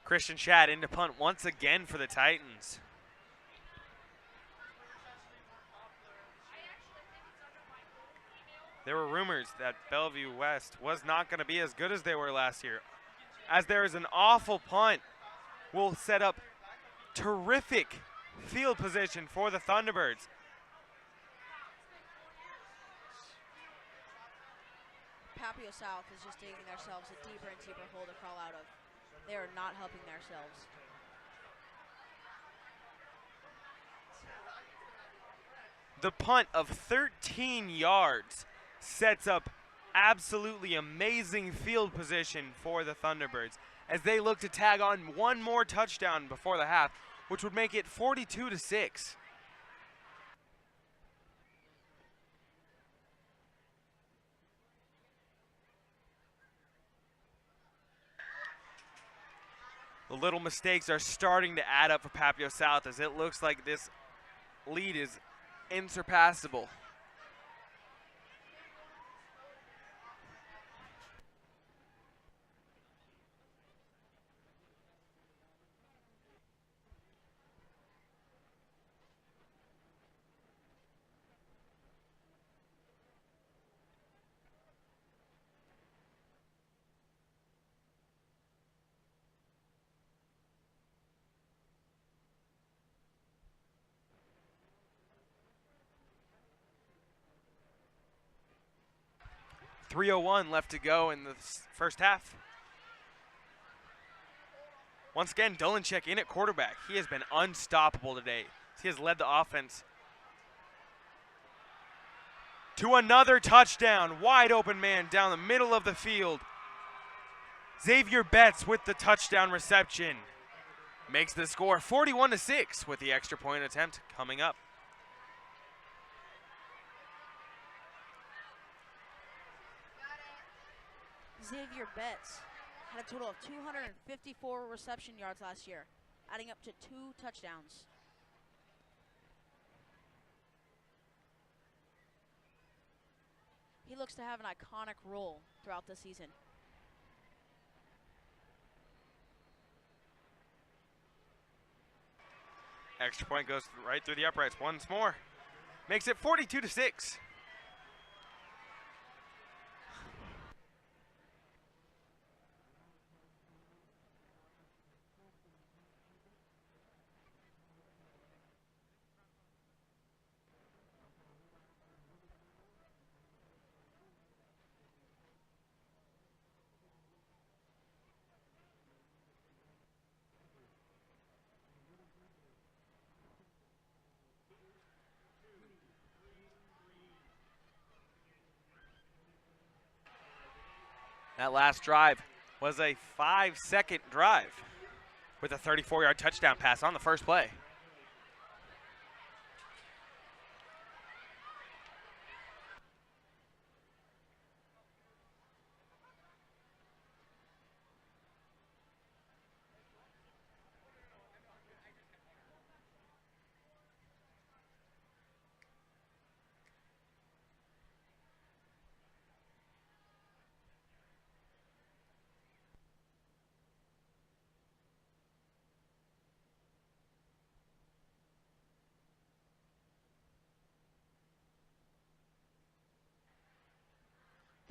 Christian Shad into punt once again for the Titans. There were rumors that Bellevue West was not going to be as good as they were last year, as there is an awful punt. Will set up terrific field position for the Thunderbirds. Papillion South is just digging themselves a deeper and deeper hole to crawl out of. They are not helping themselves. The punt of 13 yards sets up absolutely amazing field position for the Thunderbirds as they look to tag on one more touchdown before the half, which would make it 42-6. The little mistakes are starting to add up for Papillion South as it looks like this lead is insurpassable. .301 left to go in the first half. Once again, Dolenchek in at quarterback. He has been unstoppable today. He has led the offense to another touchdown. Wide open man down the middle of the field. Xavier Betts with the touchdown reception. Makes the score 41-6 with the extra point attempt coming up. Xavier Betts had a total of 254 reception yards last year, adding up to 2 touchdowns. He looks to have an iconic role throughout the season. Extra point goes right through the uprights once more. Makes it 42-6. That last drive was a 5-second drive with a 34-yard touchdown pass on the first play.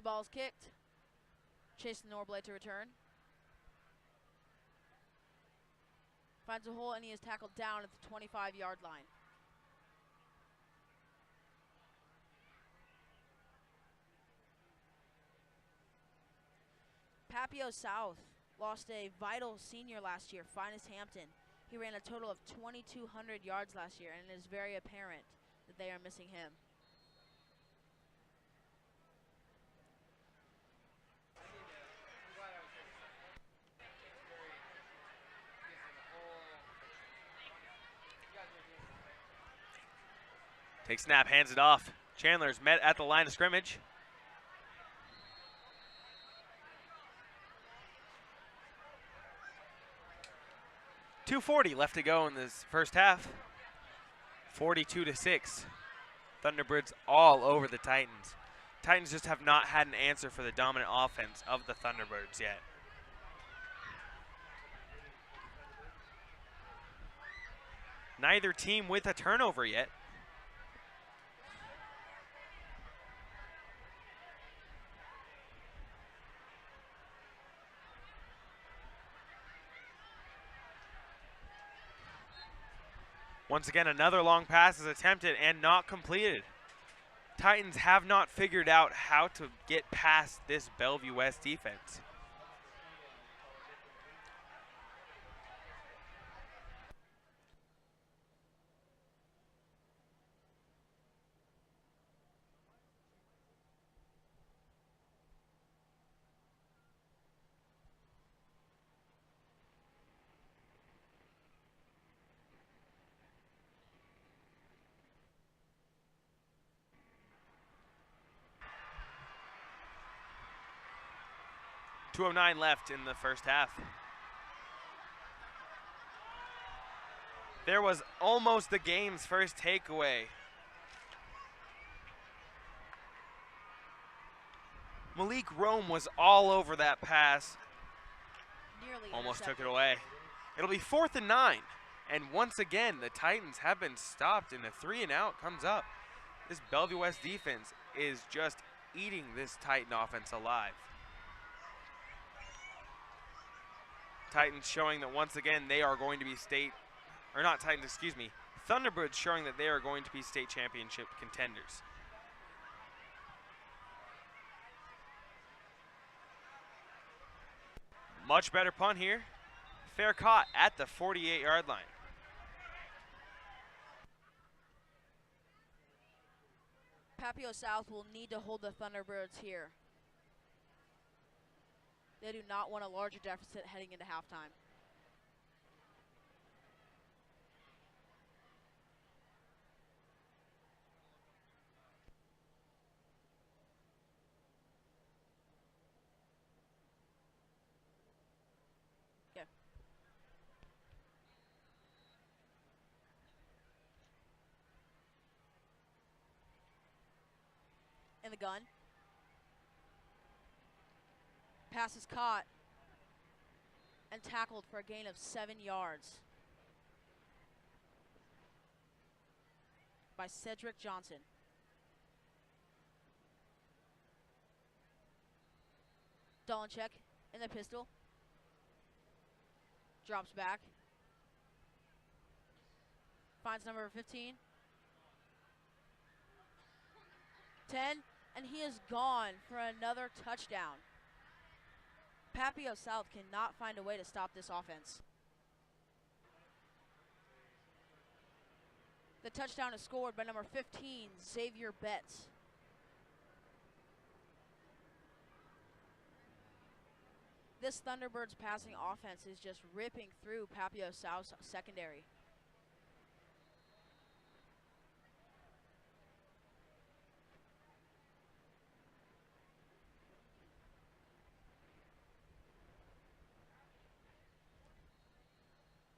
The ball is kicked. Chasing Norblade to return. Finds a hole and he is tackled down at the 25-yard line. Papio South lost a vital senior last year, Finest Hampton. He ran a total of 2,200 yards last year, and it is very apparent that they are missing him. Takes snap, hands it off. Chandler's met at the line of scrimmage. .240 left to go in this first half. 42-6. Thunderbirds all over the Titans. Titans just have not had an answer for the dominant offense of the Thunderbirds yet. Neither team with a turnover yet. Once again, another long pass is attempted and not completed. Titans have not figured out how to get past this Bellevue West defense. .209 left in the first half. There was almost the game's first takeaway. Malik Rome was all over that pass. Nearly Almost took it intercepted. away. It'll be 4th and 9. And once again, the Titans have been stopped and a 3-and-out comes up. This Bellevue West defense is just eating this Titan offense alive. Titans showing that once again they are going to be Thunderbirds showing that they are going to be state championship contenders. Much better punt here. Fair caught at the 48-yard line. Papillion South will need to hold the Thunderbirds here. They do not want a larger deficit heading into halftime. Okay. In the gun. Pass is caught and tackled for a gain of 7 yards by Cedric Johnson. Dolenchek in the pistol. Drops back. Finds number 15. 10, and he is gone for another touchdown. Papillion South cannot find a way to stop this offense. The touchdown is scored by number 15, Xavier Betts. This Thunderbirds passing offense is just ripping through Papillion South's secondary.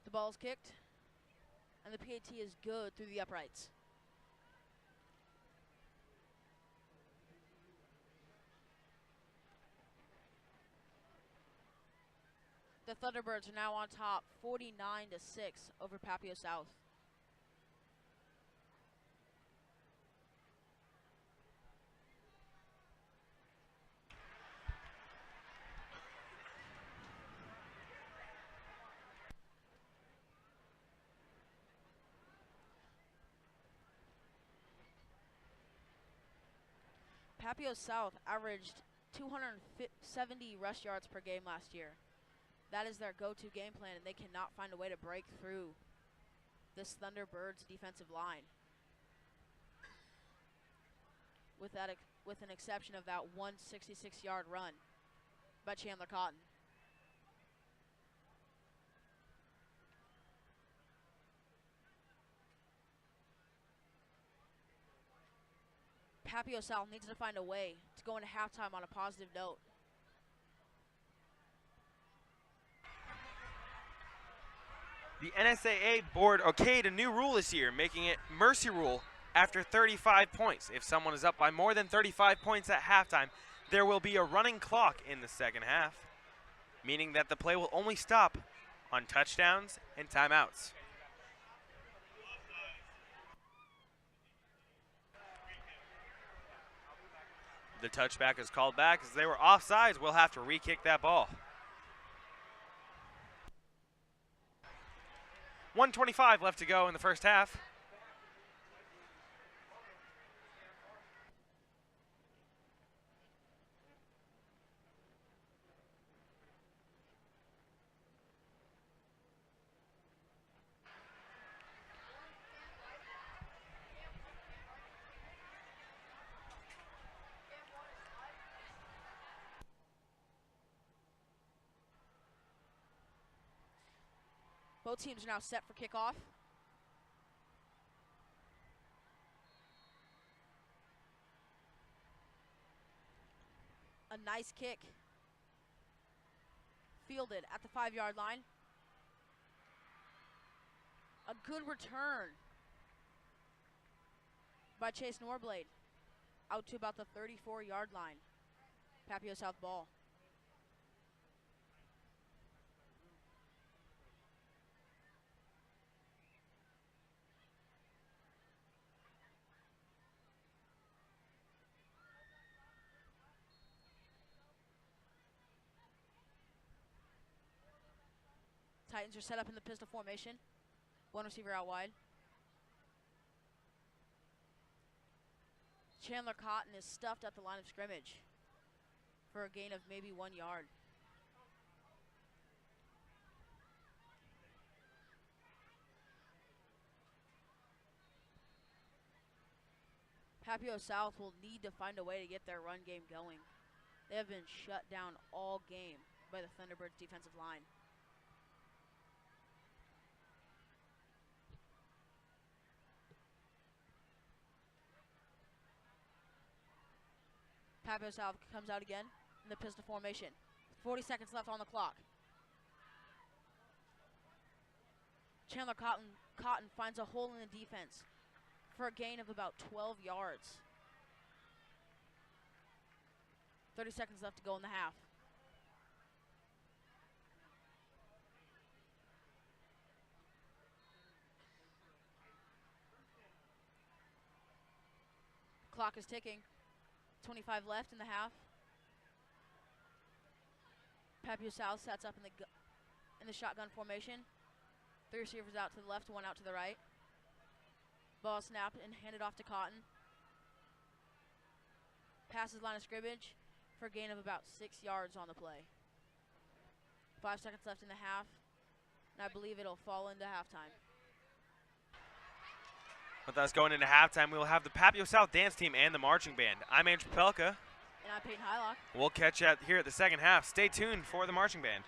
The ball is kicked, and the PAT is good through the uprights. The Thunderbirds are now on top, 49-6 over Papillion South. Papillion South averaged 270 rush yards per game last year. That is their go-to game plan, and they cannot find a way to break through this Thunderbirds defensive line. With an exception of that 166-yard run by Chandler Cotton. Papillion South needs to find a way to go into halftime on a positive note. The NSAA board okayed a new rule this year, making it mercy rule after 35 points. If someone is up by more than 35 points at halftime, there will be a running clock in the second half, meaning that the play will only stop on touchdowns and timeouts. The touchback is called back as they were offsides. We'll have to re-kick that ball. 1:25 left to go in the first half. Both teams are now set for kickoff. A nice kick. Fielded at the 5-yard line. A good return by Chase Norblade. Out to about the 34-yard line. Papillion South ball. Titans are set up in the pistol formation. One receiver out wide. Chandler Cotton is stuffed at the line of scrimmage for a gain of maybe 1 yard. Papillion South will need to find a way to get their run game going. They have been shut down all game by the Thunderbirds defensive line. Papillion South comes out again in the pistol formation. 40 seconds left on the clock. Chandler Cotton finds a hole in the defense for a gain of about 12 yards. 30 seconds left to go in the half. Clock is ticking. 25 left in the half. Papillion South sets up in the shotgun formation. 3 receivers out to the left, 1 out to the right. Ball snapped and handed off to Cotton. Passes line of scrimmage for a gain of about 6 yards on the play. 5 seconds left in the half, and I believe it'll fall into halftime. With us going into halftime, we will have the Papillion South dance team and the marching band. I'm Andrew Pelka. And I'm Peyton Hylock. We'll catch you here at the second half. Stay tuned for the marching band.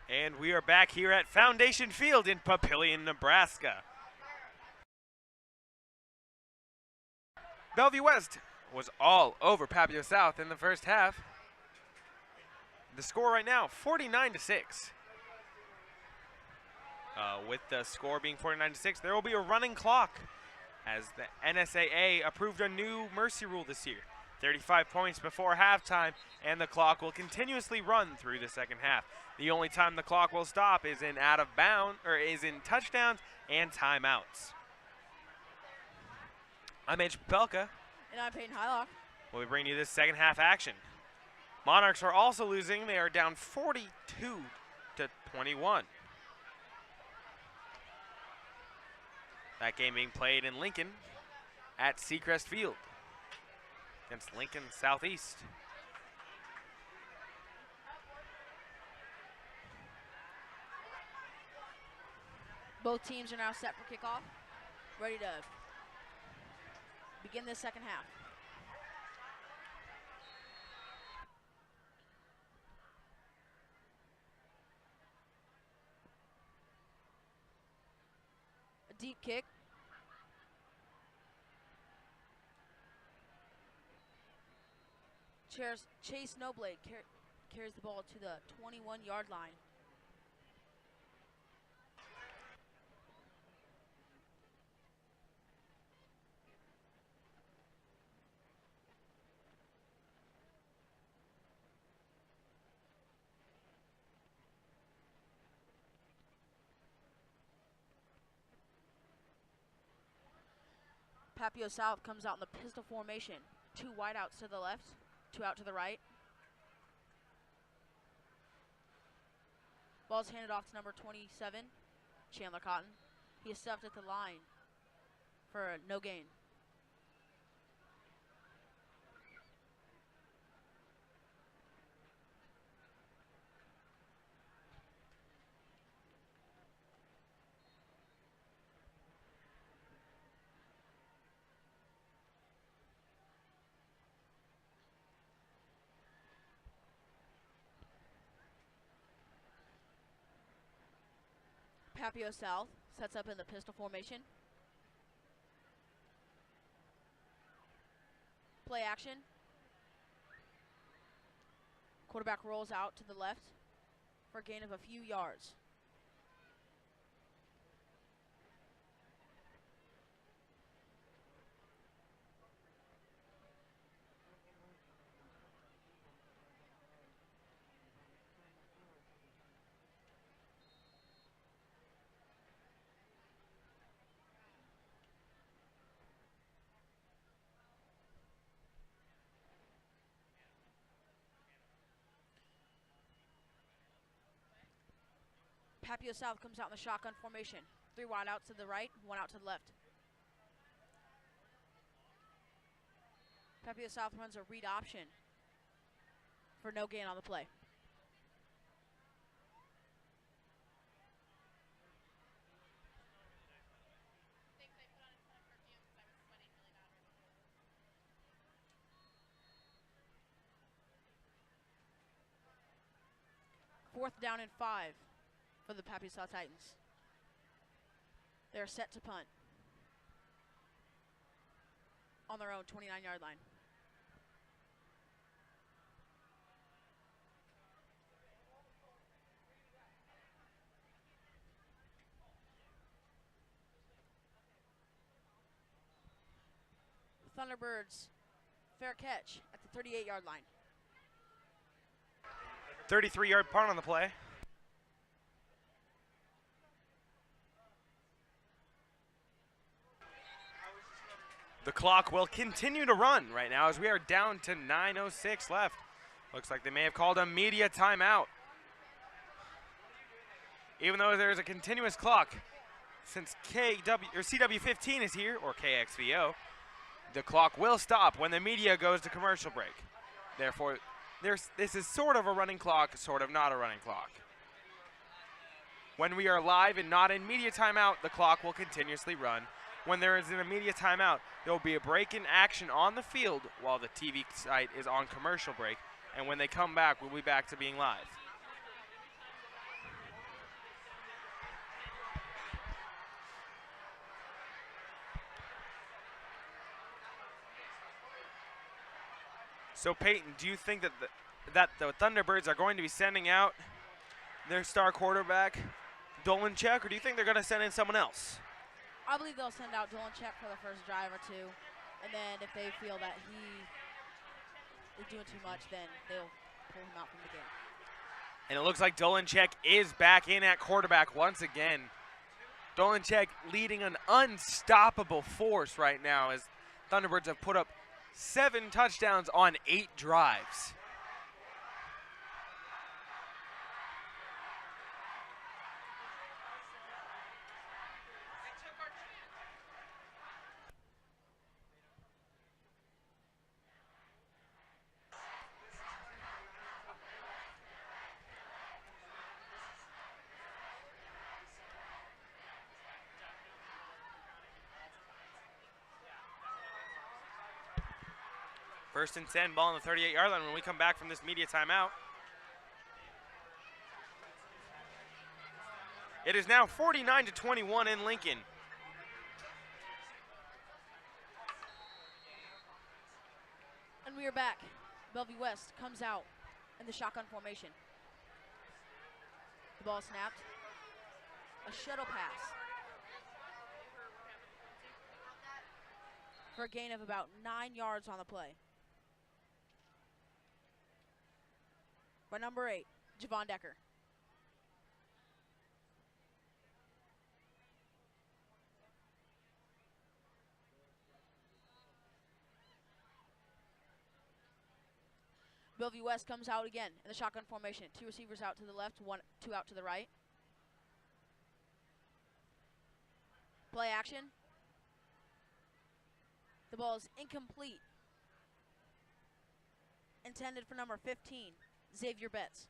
And we are back here at Foundation Field in Papillion, Nebraska. Bellevue West was all over Papillion South in the first half. The score right now, 49-6. With the score being 49-6, there will be a running clock as the NSAA approved a new mercy rule this year. 35 points before halftime, and the clock will continuously run through the second half. The only time the clock will stop is in out of bounds, or is in touchdowns and timeouts. I'm H. Pelka. And I'm Peyton Hylock. We'll be bringing you this second half action. Monarchs are also losing. They are down 42-21. That game being played in Lincoln at Seacrest Field against Lincoln Southeast. Both teams are now set for kickoff, ready to begin this second half. A deep kick. Chase Snowblade carries the ball to the 21-yard line. Papillion South comes out in the pistol formation. 2 wideouts to the left, 2 out to the right. Ball's handed off to number 27, Chandler Cotton. He is stuffed at the line for a no gain. Papillion South sets up in the pistol formation. Play action. Quarterback rolls out to the left for a gain of a few yards. Papillion South comes out in the shotgun formation. 3 wide outs to the right, 1 out to the left. Papillion South runs a read option for no gain on the play. Fourth down and 5 for the Papillion South Titans. They're set to punt on their own 29-yard line. Thunderbirds, fair catch at the 38-yard line. 33-yard punt on the play. The clock will continue to run right now as we are down to 9:06 left. Looks like they may have called a media timeout. Even though there's a continuous clock, since CW15 is here, or KXVO, the clock will stop when the media goes to commercial break. Therefore, this is sort of a running clock, sort of not a running clock. When we are live and not in media timeout, the clock will continuously run. When there is an immediate timeout, there will be a break in action on the field while the TV site is on commercial break. And when they come back, we'll be back to being live. So Peyton, do you think that the Thunderbirds are going to be sending out their star quarterback, Dolanchek, or do you think they're going to send in someone else? I believe they'll send out Dolanchek for the first drive or two, and then if they feel that he is doing too much, then they'll pull him out from the game. And it looks like Dolanchek is back in at quarterback once again. Dolanchek leading an unstoppable force right now as Thunderbirds have put up 7 touchdowns on 8 drives. First and 10, ball on the 38-yard line when we come back from this media timeout. It is now 49-21 in Lincoln. And we are back. Bellevue West comes out in the shotgun formation. The ball snapped. A shuttle pass for a gain of about 9 yards on the play. By number 8, Javon Decker. Bellevue West comes out again in the shotgun formation. 2 receivers out to the left, 2 out to the right. Play action. The ball is incomplete. Intended for number 15, Xavier Betts.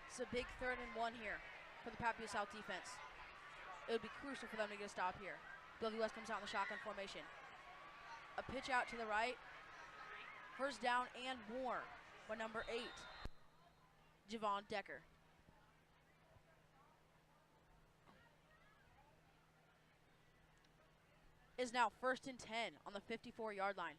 It's a big 3rd and 1 here for the Papillion South defense. It would be crucial for them to get a stop here. Bellevue West comes out in the shotgun formation. A pitch out to the right. First down and more by number 8, Javon Decker. Is now 1st and 10 on the 54-yard line.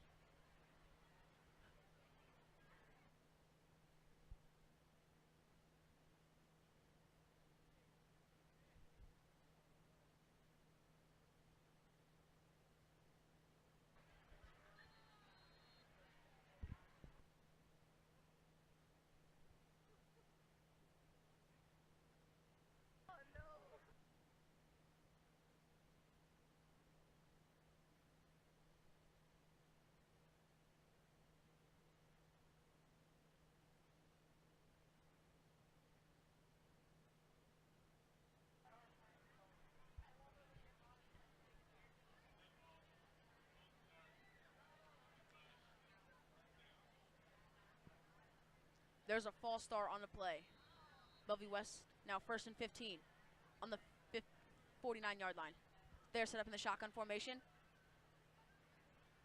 There's a false start on the play. Bellevue West now 1st and 15 on the 49-yard line. They're set up in the shotgun formation.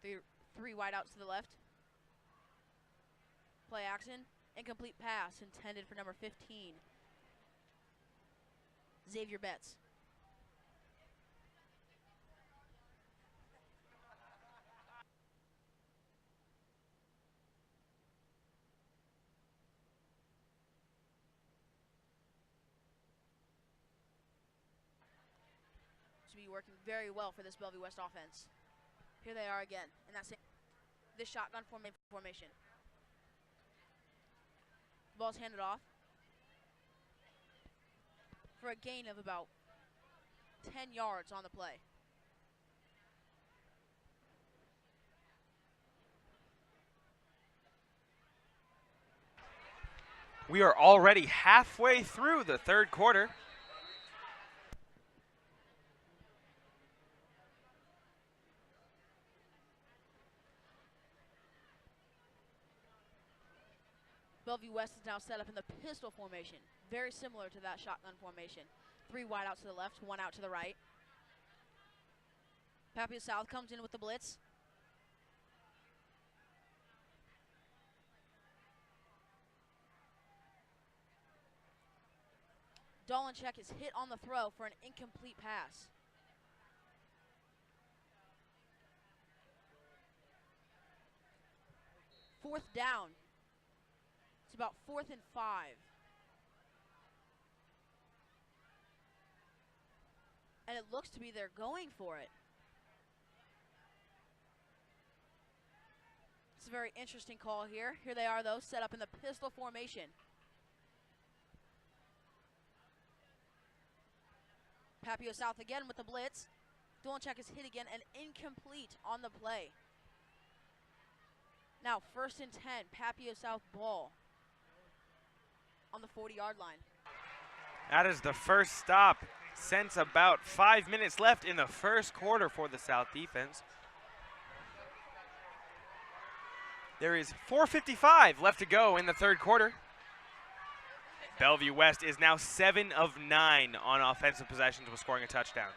3 wideouts to the left. Play action. Incomplete pass intended for number 15, Xavier Betts. Be working very well for this Bellevue West offense. Here they are again, and that's this shotgun formation. The ball's handed off for a gain of about 10 yards on the play. We are already halfway through the 3rd quarter. Bellevue West is now set up in the pistol formation, very similar to that shotgun formation. 3 wide out to the left, 1 out to the right. Papillion South comes in with the blitz. Dolanchek is hit on the throw for an incomplete pass. Fourth down. It's about 4th and 5. And it looks to be they're going for it. It's a very interesting call here. Here they are, though, set up in the pistol formation. Papio South again with the blitz. Dolanchek is hit again and incomplete on the play. Now 1st and 10, Papio South ball on the 40-yard line. That is the first stop since about 5 minutes left in the first quarter for the South defense. There is 4:55 left to go in the third quarter. Bellevue West is now 7 of 9 on offensive possessions with scoring a touchdown.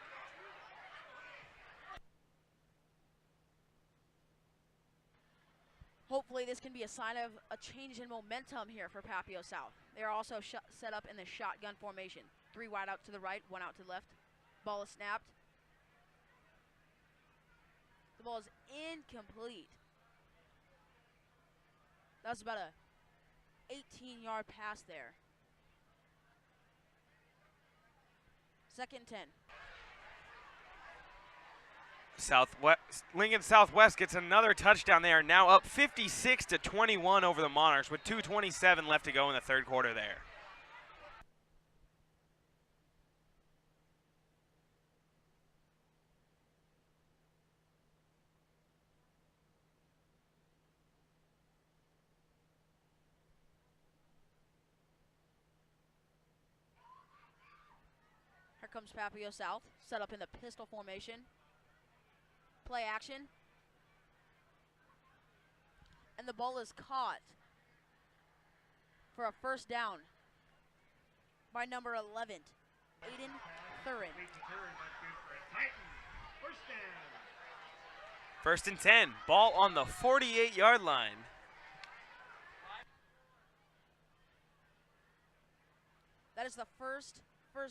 Hopefully this can be a sign of a change in momentum here for Papio South. They are also set up in the shotgun formation. 3 wide out to the right, 1 out to the left. Ball is snapped. The ball is incomplete. That was about a 18-yard pass there. 2nd and 10. Lincoln Southwest gets another touchdown. They are now up 56-21 over the Monarchs with 2:27 left to go in the third quarter there. Here comes Papio South, set up in the pistol formation. Play action. And the ball is caught for a first down by number 11, Aiden Thurin. 1st and 10, ball on the 48-yard line. That is the first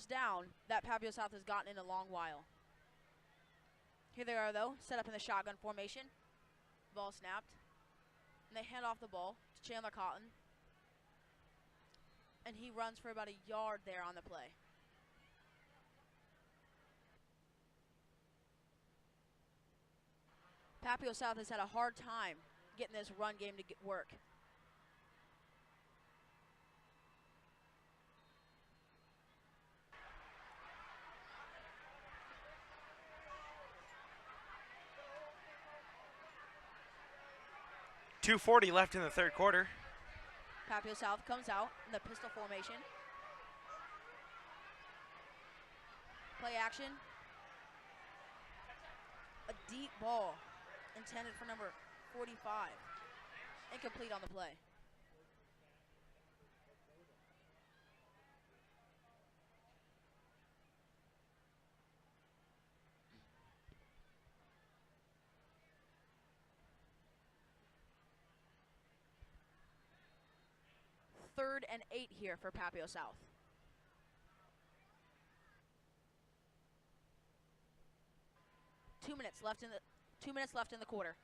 down that Papio South has gotten in a long while. Here they are, though, set up in the shotgun formation. Ball snapped. And they hand off the ball to Chandler Cotton. And he runs for about a yard there on the play. Papio South has had a hard time getting this run game to work. .240 left in the third quarter. Papio South comes out in the pistol formation. Play action. A deep ball intended for number 45. Incomplete on the play. Third and 8 here for Papio South. Two minutes left in the quarter.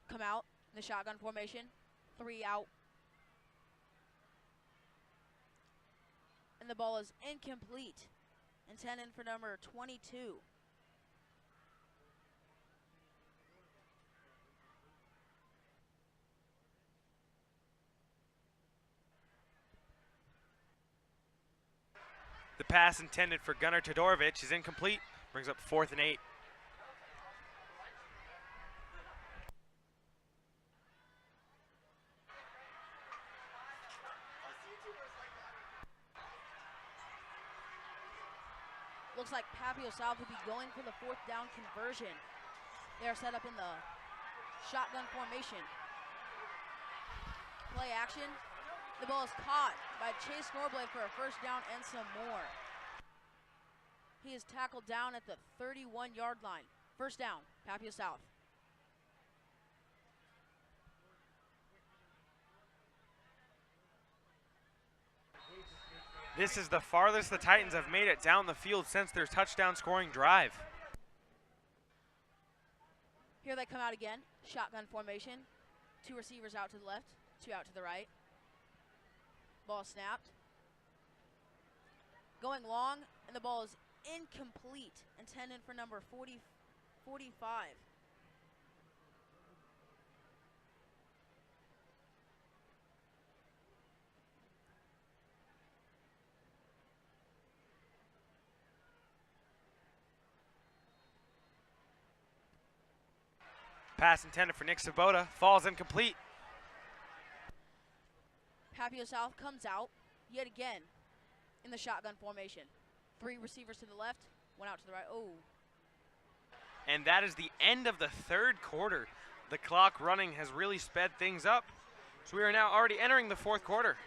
Come out in the shotgun formation. 3 out. And the ball is incomplete. Intended for number 22. The pass intended for Gunnar Todorovic is incomplete. Brings up 4th and 8. Looks like Papio South will be going for the 4th down conversion. They are set up in the shotgun formation. Play action. The ball is caught by Chase Norblade for a first down and some more. He is tackled down at the 31-yard line. First down, Papio South. This is the farthest the Titans have made it down the field since their touchdown scoring drive. Here they come out again. Shotgun formation. 2 receivers out to the left, 2 out to the right. Ball snapped. Going long, and the ball is incomplete. Intended for number 45. Pass intended for Nick Sabota, falls incomplete. Papillion South comes out yet again in the shotgun formation. 3 receivers to the left, 1 out to the right. Oh. And that is the end of the third quarter. The clock running has really sped things up. So we are now already entering the fourth quarter.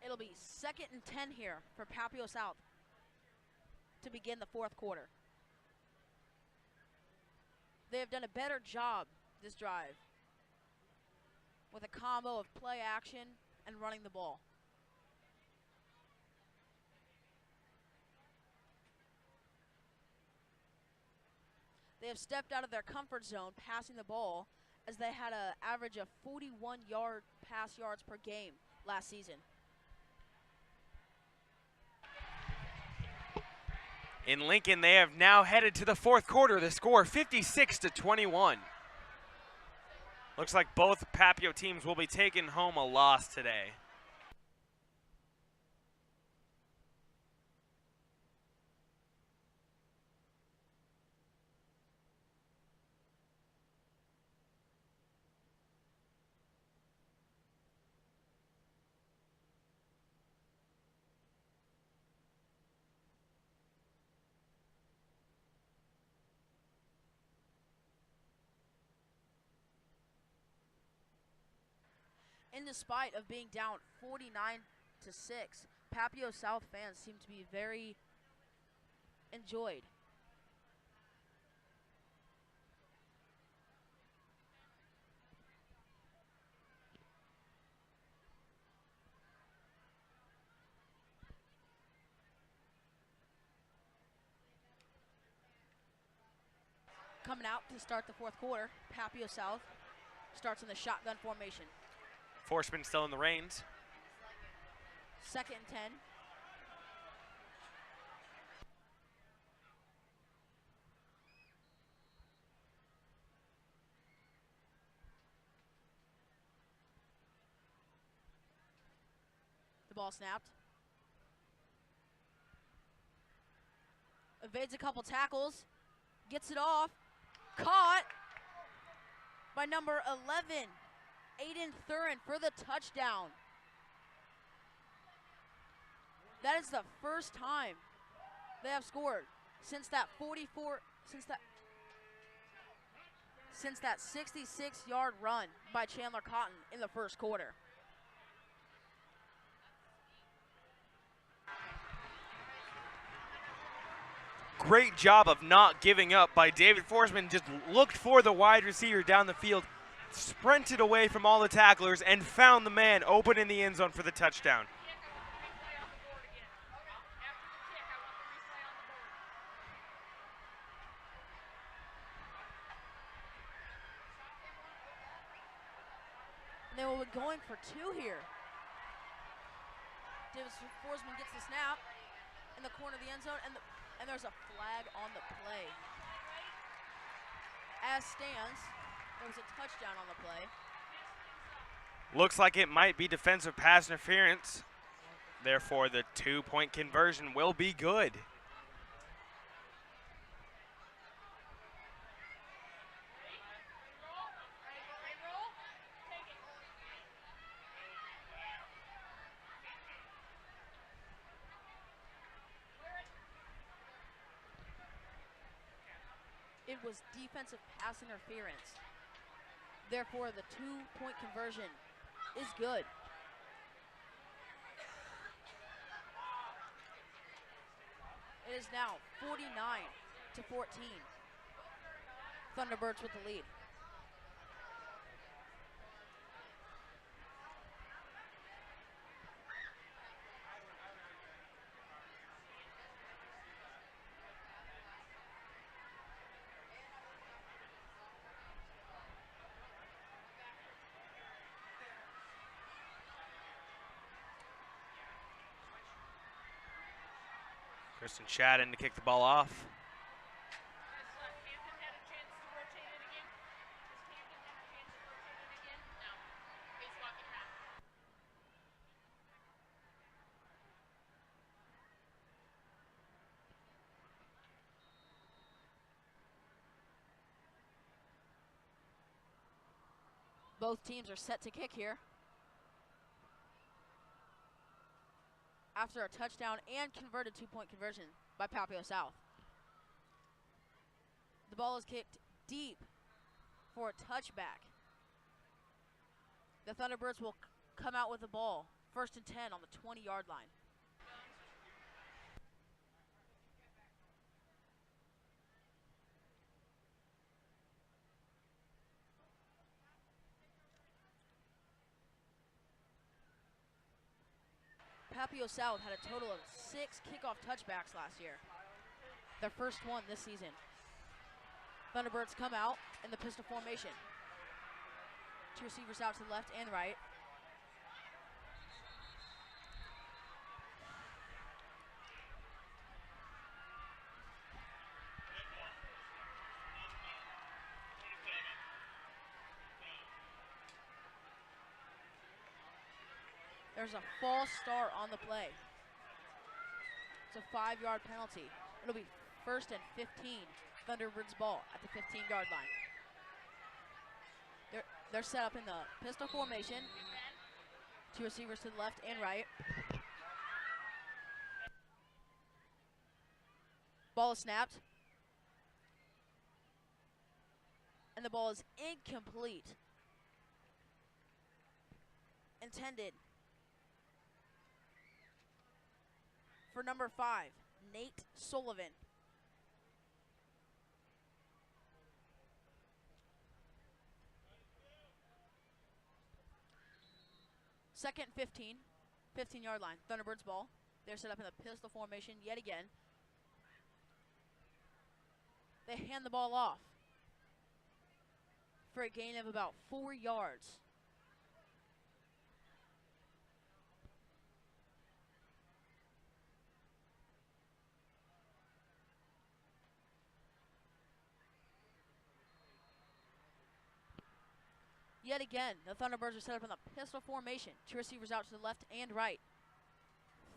It'll be 2nd and 10 here for Papillion South to begin the fourth quarter. They have done a better job this drive with a combo of play action and running the ball. They have stepped out of their comfort zone passing the ball, as they had an average of 41 pass yards per game last season. In Lincoln, they have now headed to the fourth quarter. The score 56-21. Looks like both Papio teams will be taking home a loss today. And despite of being down 49-6, Papio South fans seem to be very enjoyed. Coming out to start the fourth quarter, Papio South starts in the shotgun formation. Forsman still in the reins. 2nd and 10. The ball snapped. Evades a couple tackles. Gets it off. Caught by number 11. Aiden Thurin for the touchdown. That is the first time they have scored since that 66-yard run by Chandler Cotton in the first quarter. Great job of not giving up by David Forsman. Just looked for the wide receiver down the field, sprinted away from all the tacklers, and found the man open in the end zone for the touchdown. They will be going for 2 here. David Forsman gets the snap in the corner of the end zone, and there's a flag on the play. As stands, there was a touchdown on the play. Looks like it might be defensive pass interference. Therefore, the 2-point conversion will be good. It was defensive pass interference. Therefore, the 2-point conversion is good. It is now 49-14. Thunderbirds with the lead. Kristen Shadden to kick the ball off. Both teams are set to kick here. After a touchdown and converted 2-point conversion by Papillion South. The ball is kicked deep for a touchback. The Thunderbirds will come out with the ball. 1st and 10 on the 20-yard line. Papillion South had a total of 6 kickoff touchbacks last year. Their first one this season. Thunderbirds come out in the pistol formation. 2 receivers out to the left and right. There's a false start on the play. It's a 5-yard penalty. It'll be 1st and 15. Thunderbirds ball at the 15-yard line. They're set up in the pistol formation. 2 receivers to the left and right. Ball is snapped. And the ball is incomplete. Intended for number 5, Nate Sullivan. Second 15, 15-yard line. Thunderbirds ball. They're set up in the pistol formation yet again. They hand the ball off for a gain of about 4 yards. Yet again, the Thunderbirds are set up in the pistol formation. 2 receivers out to the left and right.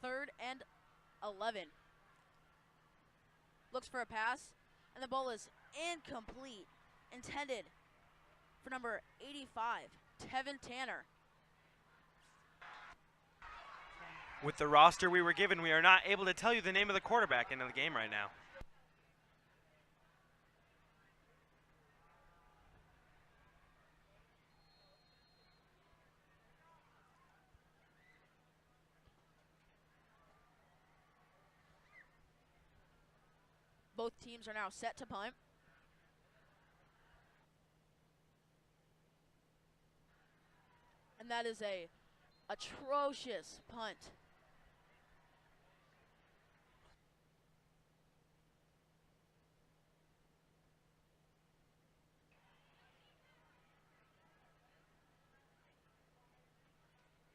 3rd and 11. Looks for a pass, and the ball is incomplete. Intended for number 85, Tevin Tanner. With the roster we were given, we are not able to tell you the name of the quarterback in the game right now. Both teams are now set to punt. And that is a atrocious punt.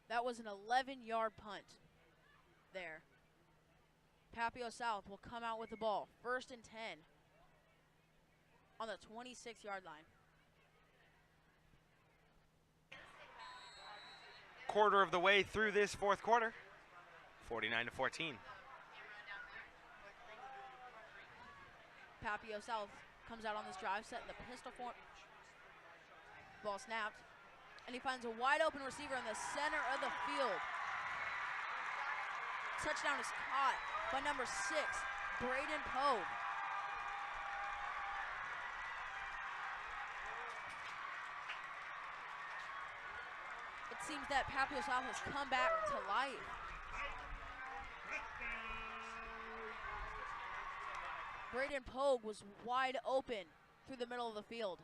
That was an 11-yard punt there. Papillion South will come out with the ball. 1st and 10 on the 26-yard line. Quarter of the way through this 4th quarter. 49-14. Papillion South comes out on this drive, set in the pistol form. Ball snapped. And he finds a wide open receiver in the center of the field. Touchdown is caught by number 6, Braden Pogue. seems that Papillion South has come back to life. Braden Pogue was wide open through the middle of the field.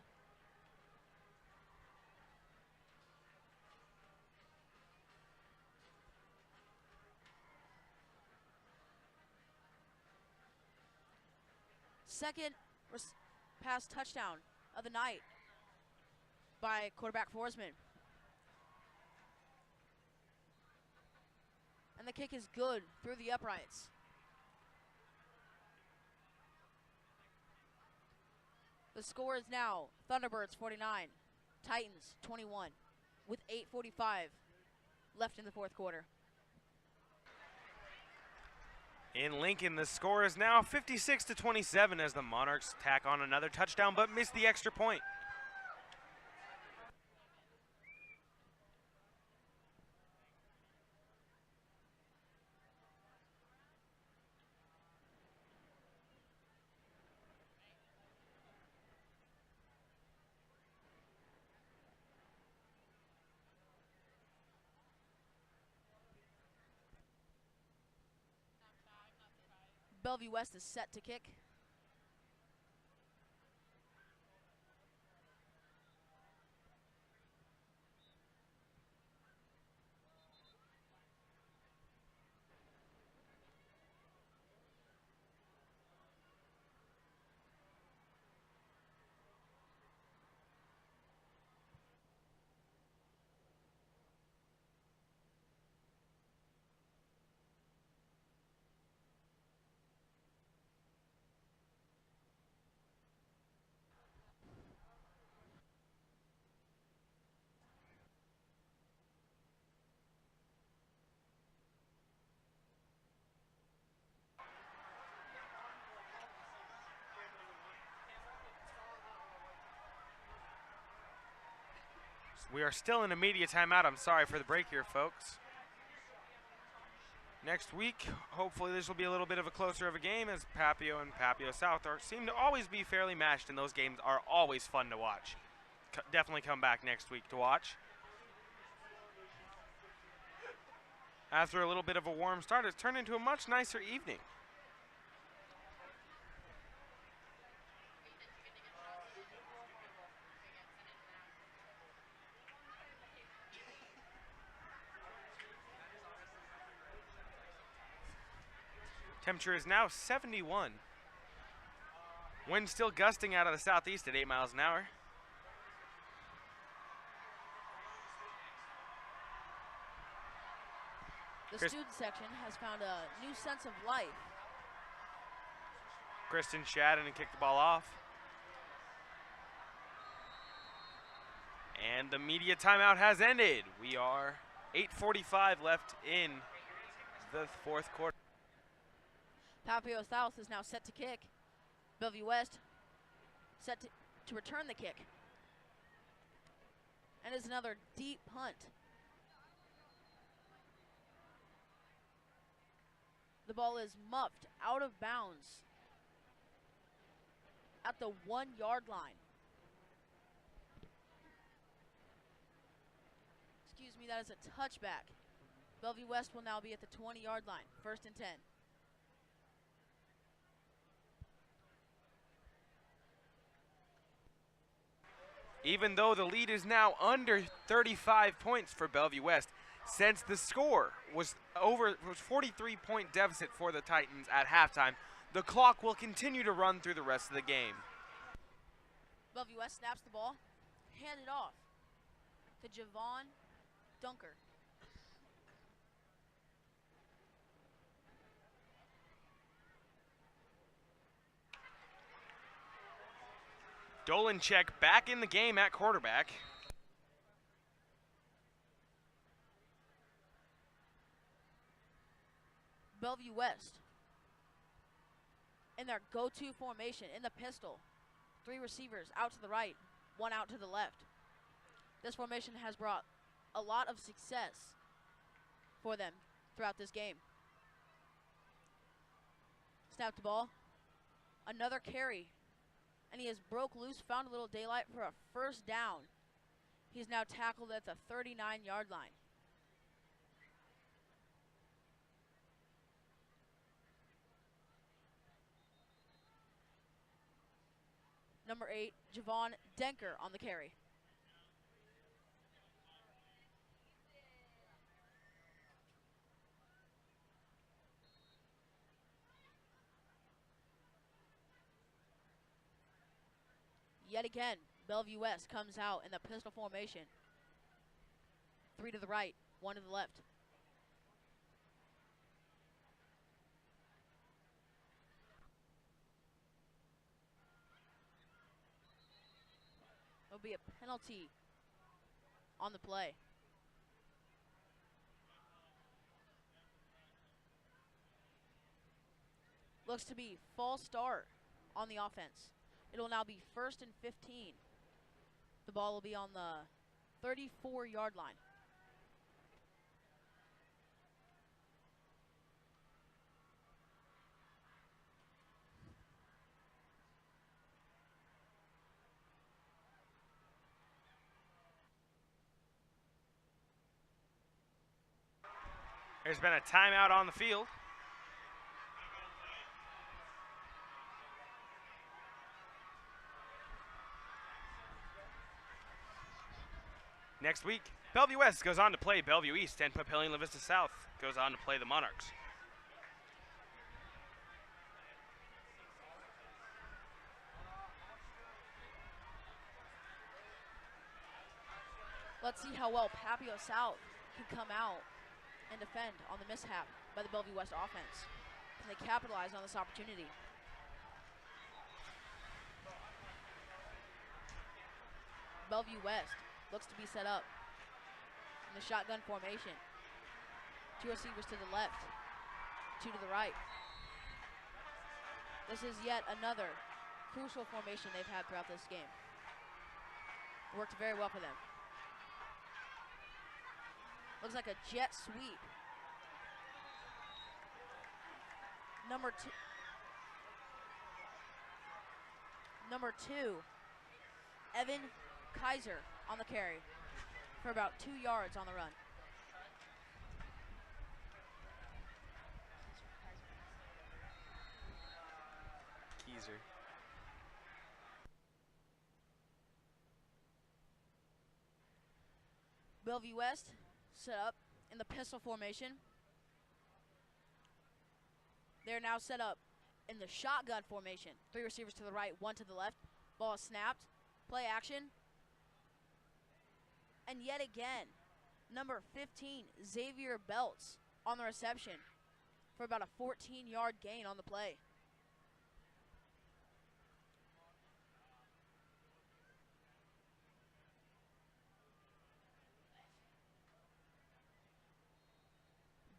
Second pass touchdown of the night by quarterback Forsman. And the kick is good through the uprights. The score is now Thunderbirds 49, Titans 21, with 8:45 left in the fourth quarter. In Lincoln, the score is now 56-27 as the Monarchs tack on another touchdown but miss the extra point. Bellevue West is set to kick. We are still in a media timeout. I'm sorry for the break here, folks. Next week, hopefully this will be a little bit of a closer of a game as Papio and Papio South seem to always be fairly matched, and those games are always fun to watch. Definitely come back next week to watch. After a little bit of a warm start, it's turned into a much nicer evening. Temperature is now 71. Wind still gusting out of the southeast at 8 miles an hour. The student section has found a new sense of life. Kristen Shadden kicked the ball off. And the media timeout has ended. We are 8:45 left in the fourth quarter. Papio South is now set to kick. Bellevue West set to return the kick. And is another deep punt. The ball is muffed out of bounds at the 1-yard line. Excuse me, that is a touchback. Bellevue West will now be at the 20-yard line, 1st and 10. Even though the lead is now under 35 points for Bellevue West, since the score was 43-point deficit for the Titans at halftime, the clock will continue to run through the rest of the game. Bellevue West snaps the ball, handed off to Javon Dunker. Dolenchek back in the game at quarterback. Bellevue West in their go-to formation in the pistol. 3 receivers out to the right, 1 out to the left. This formation has brought a lot of success for them throughout this game. Snap the ball. Another carry. And he has broke loose, found a little daylight for a first down He's now tackled at the 39-yard line. Number 8, Javon Denker on the carry. Yet again, Bellevue West comes out in the pistol formation. 3 to the right, 1 to the left. There'll be a penalty on the play. Looks to be false start on the offense. It'll now be 1st and 15. The ball will be on the 34-yard line. There's been a timeout on the field. Next week, Bellevue West goes on to play Bellevue East, and Papillion La Vista South goes on to play the Monarchs. Let's see how well Papillion South can come out and defend on the mishap by the Bellevue West offense. Can they capitalize on this opportunity? Bellevue West looks to be set up in the shotgun formation. 2 receivers to the left, 2 to the right. This is yet another crucial formation they've had throughout this game. It worked very well for them. Looks like a jet sweep. Number two, Evan Kaiser on the carry for about 2 yards on the run. Kaiser. Bellevue West set up in the pistol formation. They're now set up in the shotgun formation. 3 receivers to the right, 1 to the left. Ball is snapped. Play action. And yet again, number 15, Xavier Belts on the reception for about a 14-yard gain on the play.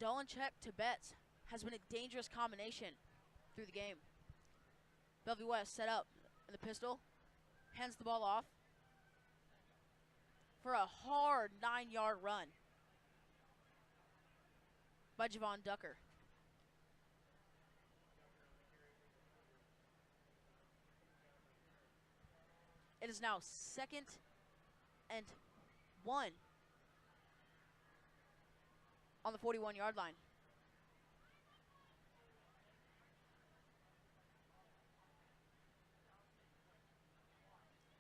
Dolanchek to Betts has been a dangerous combination through the game. Bellevue West set up in the pistol, hands the ball off for a hard 9-yard run by Javon Ducker. It is now 2nd and 1 on the 41-yard line.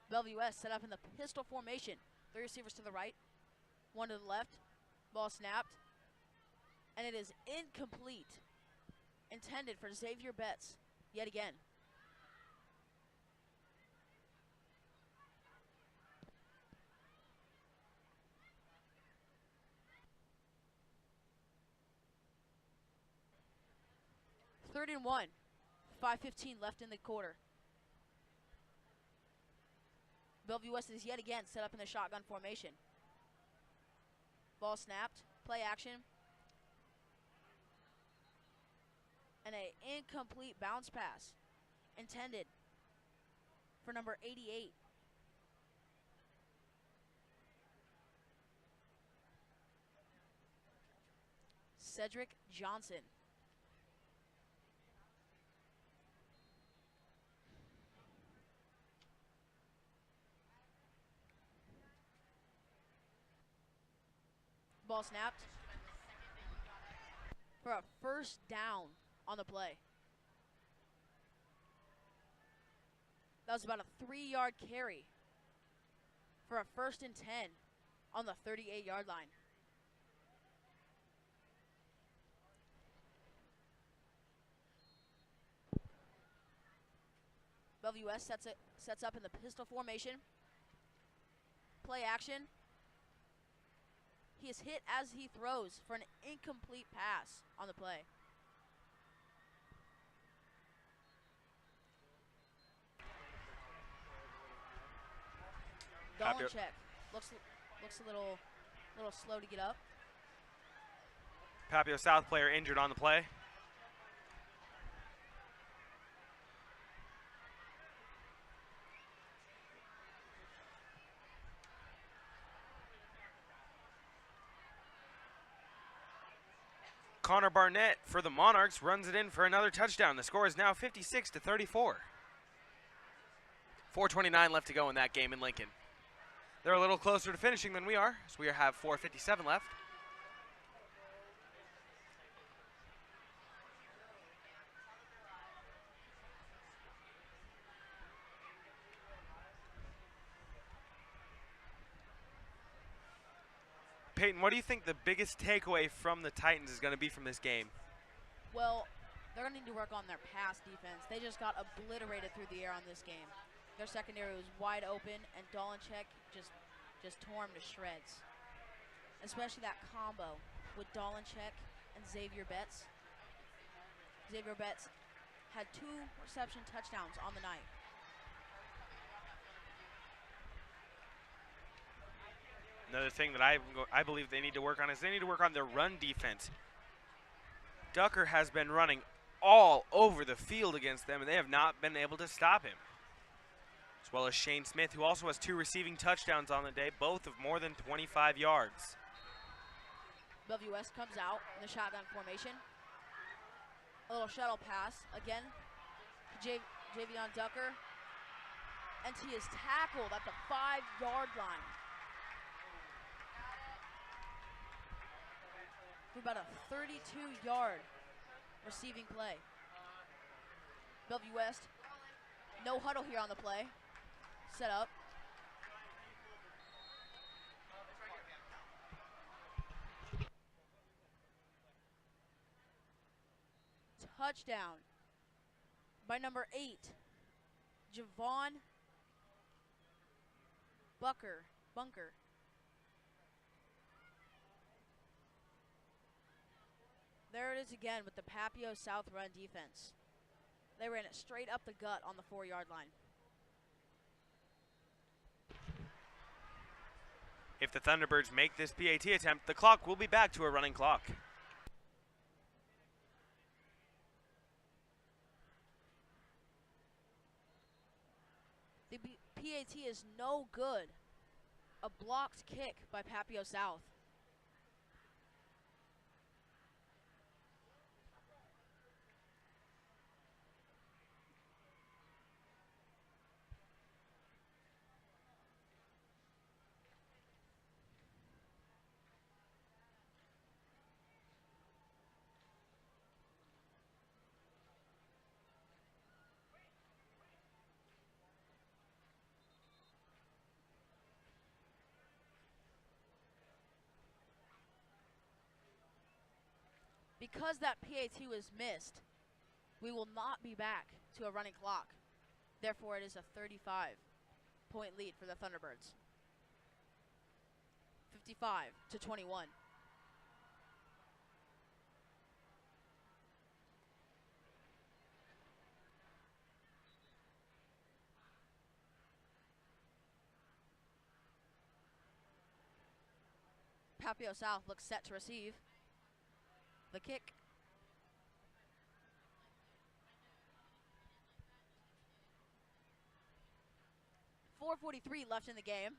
Bellevue West set up in the pistol formation. 3 receivers to the right, 1 to the left. Ball snapped, and it is incomplete. Intended for Xavier Betts yet again. Third and 1, 5:15 left in the quarter. Bellevue West is yet again set up in the shotgun formation. Ball snapped, play action. And an incomplete bounce pass intended for number 88. Cedric Johnson. Ball snapped for a first down on the play. That was about a 3-yard carry for a 1st and 10 on the 38-yard line. Bellevue West sets up in the pistol formation. Play action. He is hit as he throws for an incomplete pass on the play. Dolan check. Looks a little slow to get up. Papio South player injured on the play. Connor Barnett for the Monarchs runs it in for another touchdown. The score is now 56-34. 4:29 left to go in that game in Lincoln. They're a little closer to finishing than we are, so we have 4:57 left. Peyton, what do you think the biggest takeaway from the Titans is going to be from this game? Well, they're going to need to work on their pass defense. They just got obliterated through the air on this game. Their secondary was wide open, and Dolanchek just tore him to shreds. Especially that combo with Dolanchek and Xavier Betts. Xavier Betts had 2 reception touchdowns on the night. Another thing that I believe they need to work on is they need to work on their run defense. Ducker has been running all over the field against them, and they have not been able to stop him. As well as Shane Smith, who also has 2 receiving touchdowns on the day, both of more than 25 yards. Bellevue West comes out in the shotgun formation. A little shuttle pass again to Javion Ducker, and he is tackled at the 5-yard line. For about a 32-yard receiving play. Bellevue West, no huddle here on the play. Set up. Touchdown by number 8, Javon Bunker. There it is again with the Papio South run defense. They ran it straight up the gut on the 4-yard line. If the Thunderbirds make this PAT attempt, the clock will be back to a running clock. The PAT is no good. A blocked kick by Papio South. Because that PAT was missed, we will not be back to a running clock. Therefore, it is a 35-point lead for the Thunderbirds. 55-21. Papio South looks set to receive the kick. .443 left in the game.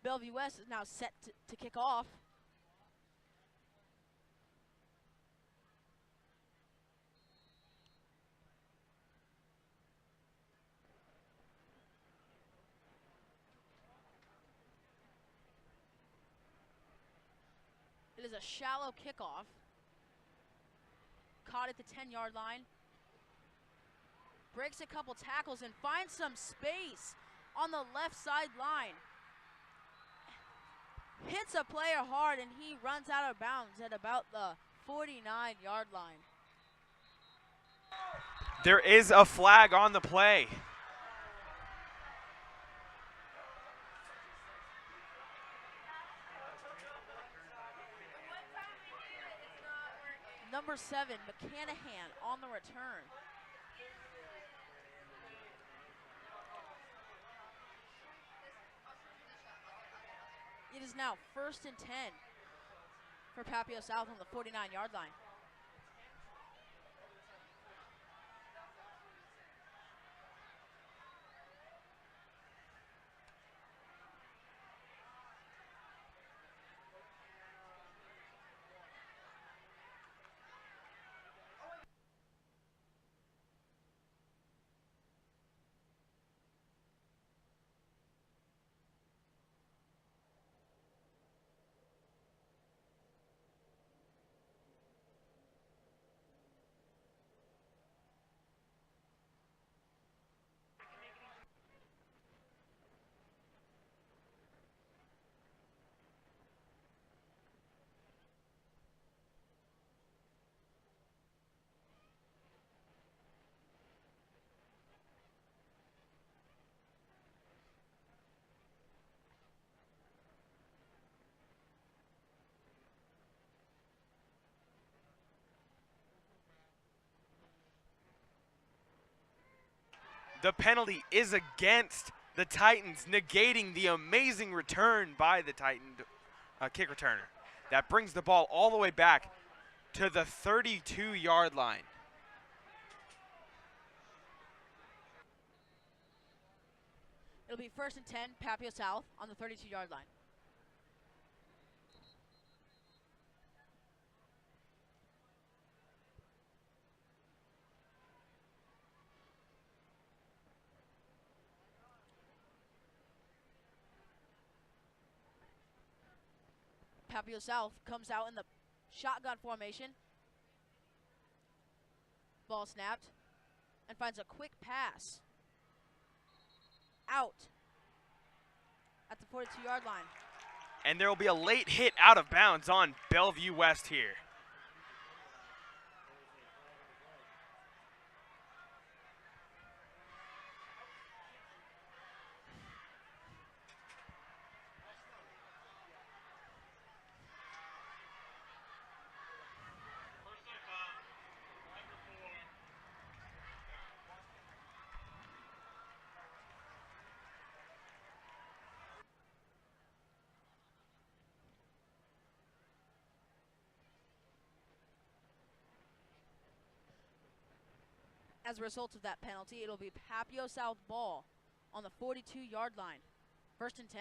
Bellevue West is now set to kick off. It is a shallow kickoff. Caught at the 10-yard line. Breaks a couple tackles and finds some space on the left sideline. Hits a player hard and he runs out of bounds at about the 49-yard line. There is a flag on the play. Number 7, McCanahan on the return. It is now 1st and 10 for Papillion South on the 49-yard line. The penalty is against the Titans, negating the amazing return by the Titan kick returner. That brings the ball all the way back to the 32-yard line. It'll be 1st and 10, Papillion South on the 32-yard line. Papillion South comes out in the shotgun formation. Ball snapped and finds a quick pass. Out at the 42-yard line. And there will be a late hit out of bounds on Bellevue West here. As a result of that penalty, it'll be Papillion South ball on the 42-yard line. 1st and 10.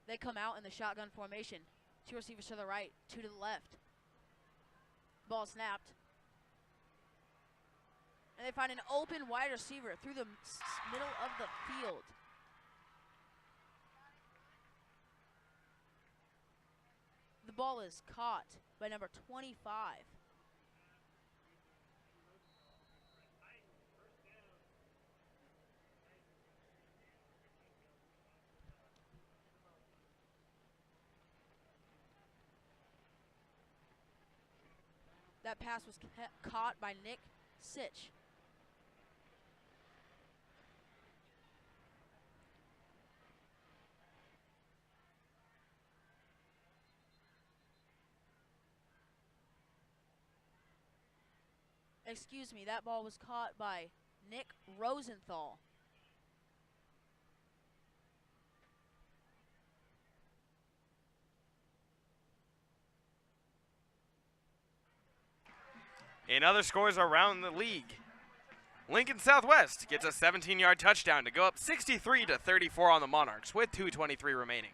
They come out in the shotgun formation. 2 receivers to the right, 2 to the left. Ball snapped. And they find an open wide receiver through the middle of the field. The ball is caught by number 25. That pass was caught by Nick Sitch. Excuse me, that ball was caught by Nick Rosenthal. In other scores around the league, Lincoln Southwest gets a 17-yard touchdown to go up 63-34 on the Monarchs with 2:23 remaining.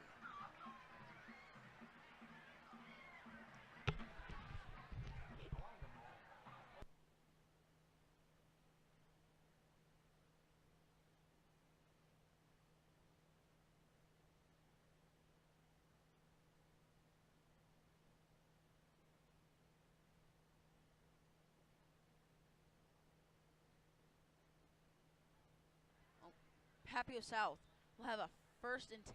Papillion South will have a 1st and 10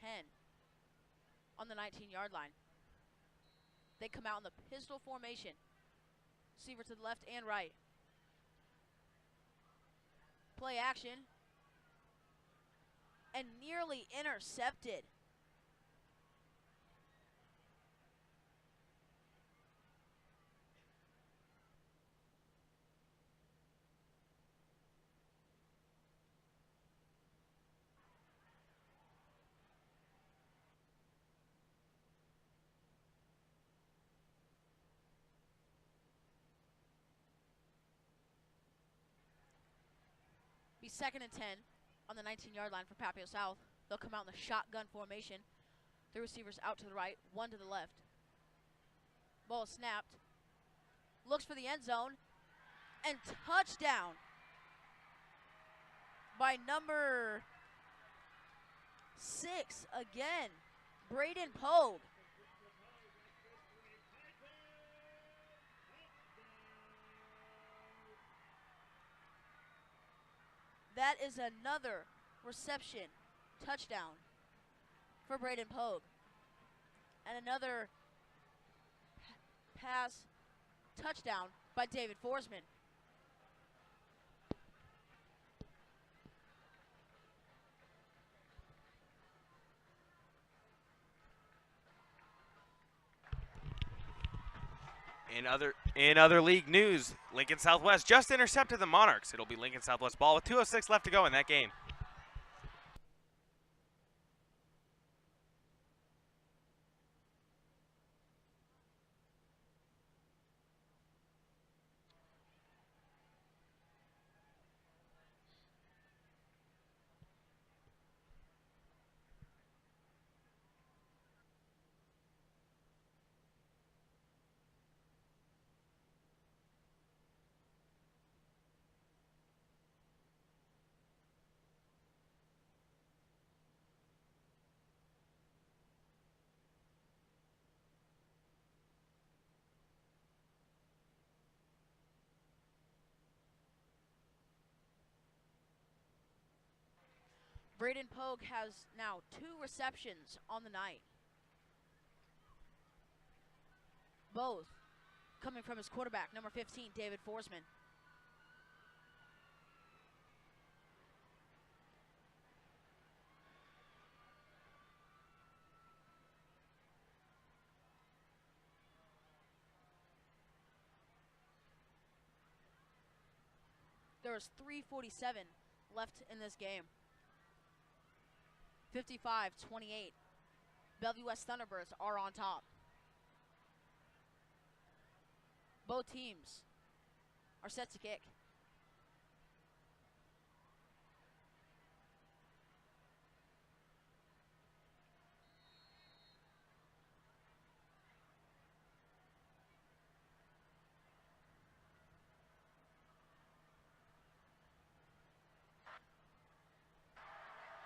on the 19-yard line. They come out in the pistol formation. Receiver to the left and right. Play action. And nearly intercepted. Be 2nd and 10 on the 19-yard line for Papillion South. They'll come out in the shotgun formation. 3 receivers out to the right, 1 to the left. Ball is snapped. Looks for the end zone. And touchdown by number 6 again, Braden Pogue. That is another reception touchdown for Braden Pogue. And another pass touchdown by David Forsman. In other league news, Lincoln Southwest just intercepted the Monarchs. It'll be Lincoln Southwest ball with 2:06 left to go in that game. Braden Pogue has now 2 receptions on the night. Both coming from his quarterback, number 15, David Forsman. There is 3:47 left in this game. 55-28. Bellevue West Thunderbirds are on top. Both teams are set to kick.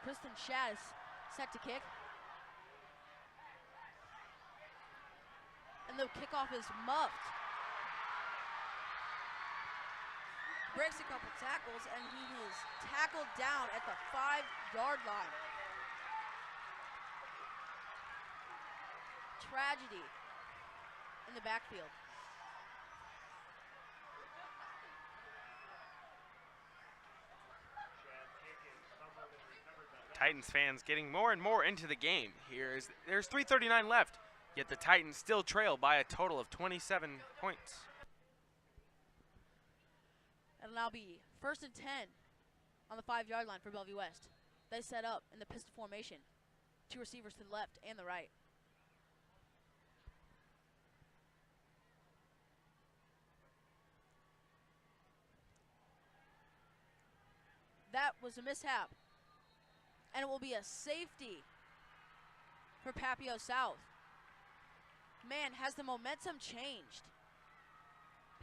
Kristen Shad is set to kick. And the kickoff is muffed. Breaks a couple tackles, and he is tackled down at the 5-yard line. Tragedy in the backfield. Titans fans getting more and more into the game. There's 3:39 left, yet the Titans still trail by a total of 27 points. It'll now be 1st and 10 on the 5-yard line for Bellevue West. They set up in the pistol formation. 2 receivers to the left and the right. was a mishap. And it will be a safety for Papillion South. Man, has the momentum changed.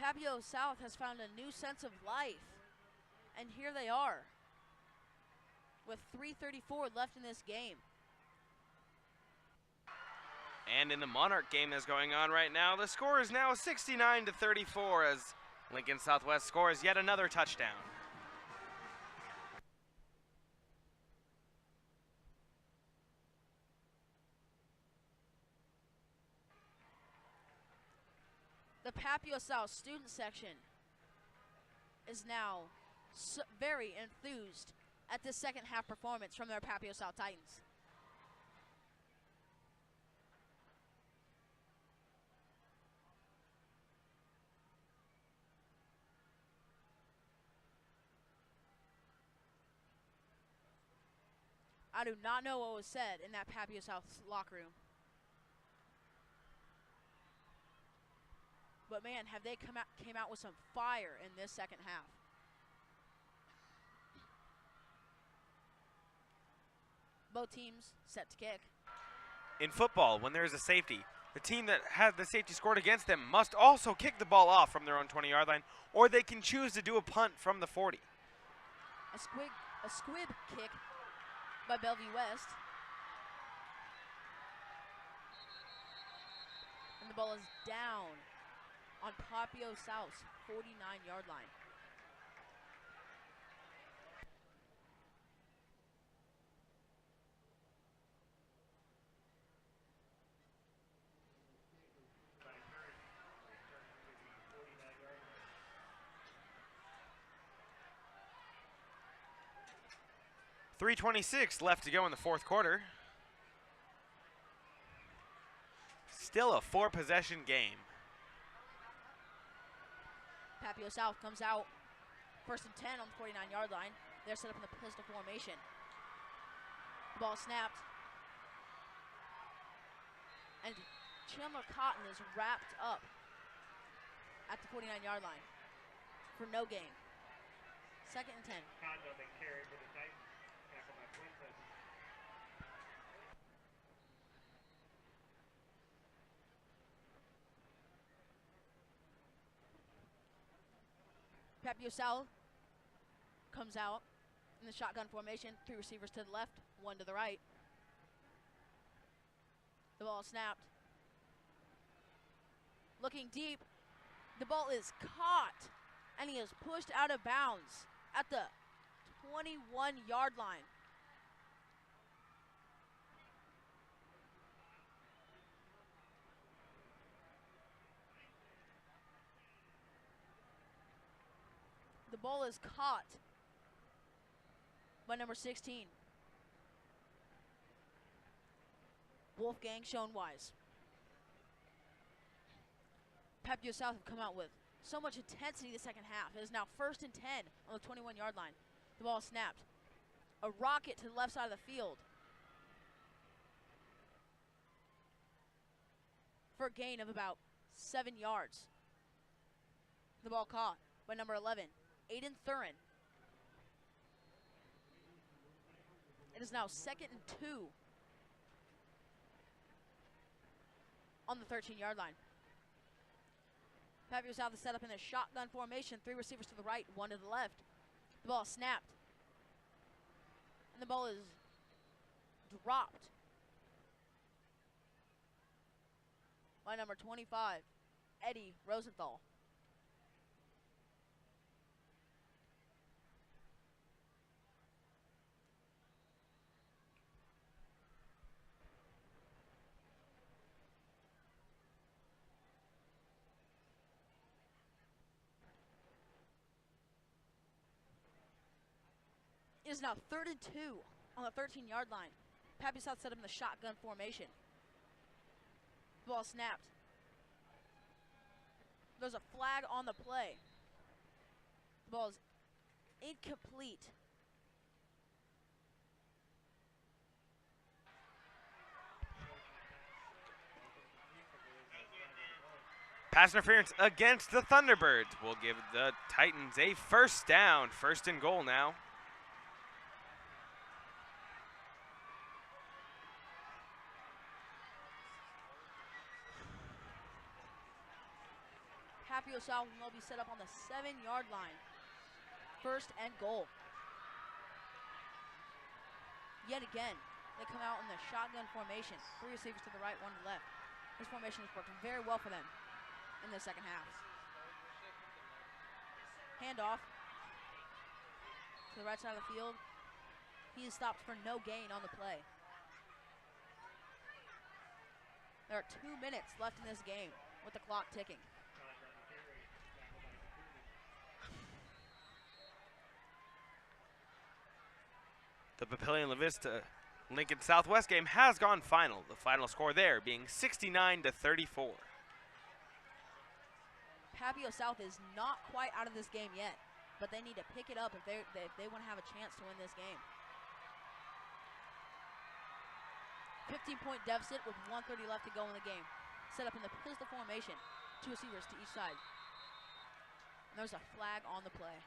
Papillion South has found a new sense of life. And here they are with 3:34 left in this game. And in the Monarch game that's going on right now, the score is now 69-34 as Lincoln Southwest scores yet another touchdown. The Papillion South student section is now very enthused at this second half performance from their Papillion South Titans. I do not know what was said in that Papillion South locker room. But man, have they came out with some fire in this second half. Both teams set to kick. In football, when there is a safety, the team that has the safety scored against them must also kick the ball off from their own 20-yard line, or they can choose to do a punt from the 40. A squib kick by Bellevue West. And the ball is down on Papillion South's 49-yard line. .326 left to go in the fourth quarter. Still a 4-possession game. Papillion South comes out first and 10 on the 49-yard line. They're set up in the pistol formation. The ball snapped. And Chandler Cotton is wrapped up at the 49-yard line for no gain. Second and 10. Cotton on the carry for the Titans. Tackle by Fuentes. Papillion South comes out in the shotgun formation. 3 receivers to the left, 1 to the right. The ball snapped. Looking deep. The ball is caught, and he is pushed out of bounds at the 21-yard line. The ball is caught by number 16, Wolfgang Schoenweis. Papillion South have come out with so much intensity the second half. It is now first and 10 on the 21-yard line. The ball snapped. A rocket to the left side of the field for a gain of about 7 yards. The ball caught by number 11, Aiden Thurin. It is now second and 2 on the 13-yard line. Papillion South is set up in a shotgun formation. 3 receivers to the right, 1 to the left. The ball snapped. And the ball is dropped by number 25, Eddie Rosenthal. It is now third and 2 on the 13-yard line. Papillion South set up in the shotgun formation. Ball snapped. There's a flag on the play. The ball is incomplete. Pass interference against the Thunderbirds will give the Titans a first down. First and goal now. Papillion South will now be set up on the 7-yard line. 1st and goal. Yet again, they come out in the shotgun formation. 3 receivers to the right, 1 to the left. This formation has worked very well for them in the second half. Handoff to the right side of the field. He is stopped for no gain on the play. There are 2 minutes left in this game with the clock ticking. The Papillion La Vista Lincoln Southwest game has gone final. The final score there being 69-34. Papillion South is not quite out of this game yet, but they need to pick it up if they want to have a chance to win this game. 15-point deficit with 1:30 left to go in the game. Set up in the pistol formation, 2 receivers to each side. And there's a flag on the play.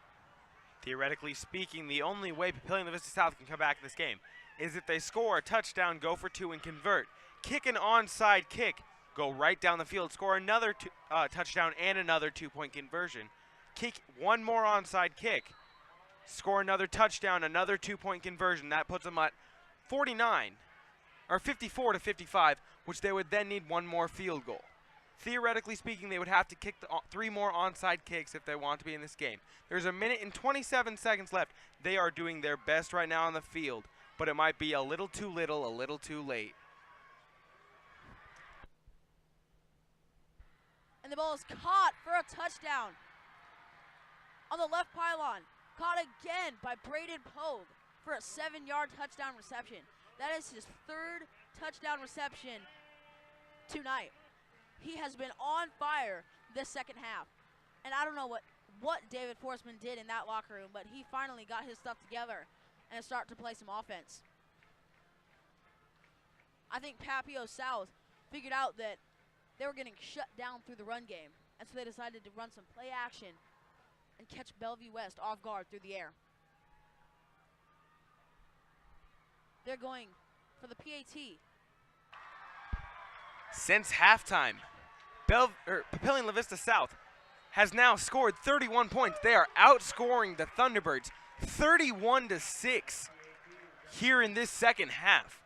Theoretically speaking, the only way Papillion La Vista South can come back in this game is if they score a touchdown, go for 2, and convert. Kick an onside kick, go right down the field, score another touchdown and another 2-point conversion. Kick one more onside kick, score another touchdown, another 2-point conversion. That puts them at 54-55, which they would then need 1 more field goal. Theoretically speaking, they would have to kick 3 more onside kicks if they want to be in this game. There's 1 minute and 27 seconds left. They are doing their best right now on the field, but it might be a little too little, a little too late. And the ball is caught for a touchdown. On the left pylon, caught again by Braden Pogue for a 7-yard touchdown reception. That is his 3rd touchdown reception tonight. He has been on fire this second half. And I don't know what David Forsman did in that locker room, but he finally got his stuff together and started to play some offense. I think Papillion South figured out that they were getting shut down through the run game, and so they decided to run some play action and catch Bellevue West off guard through the air. They're going for the PAT. Since halftime, Papillion La Vista South has now scored 31 points. They are outscoring the Thunderbirds 31-6 here in this second half.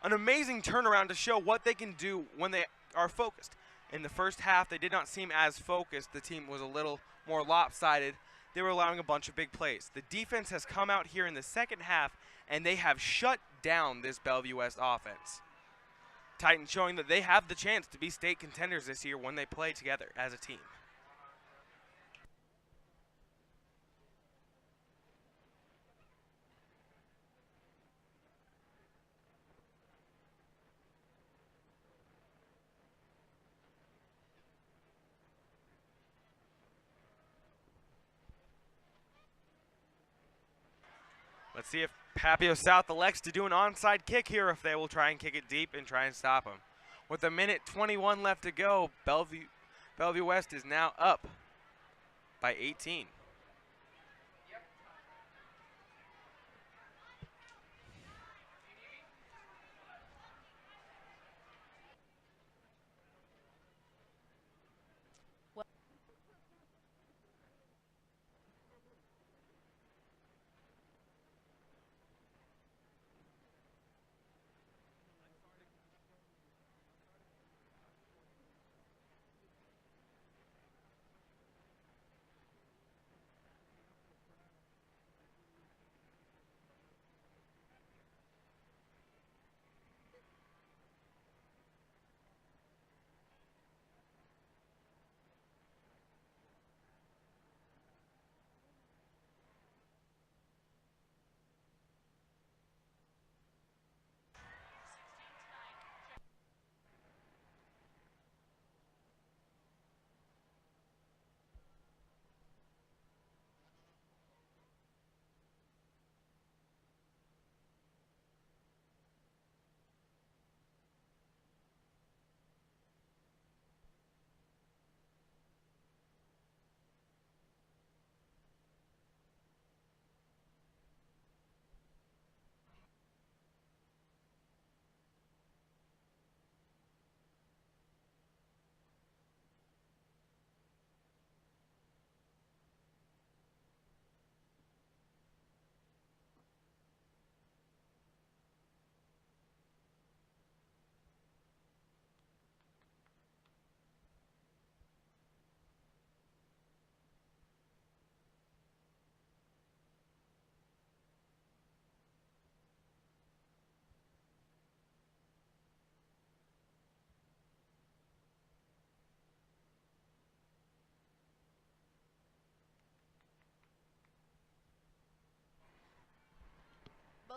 An amazing turnaround to show what they can do when they are focused. In the first half, they did not seem as focused. The team was a little more lopsided. They were allowing a bunch of big plays. The defense has come out here in the second half, and they have shut down this Bellevue West offense. Titans showing that they have the chance to be state contenders this year when they play together as a team. Let's see if Papillion South elects to do an onside kick here, if they will try and kick it deep and try and stop him. With 1:21 left to go, Bellevue West is now up by 18.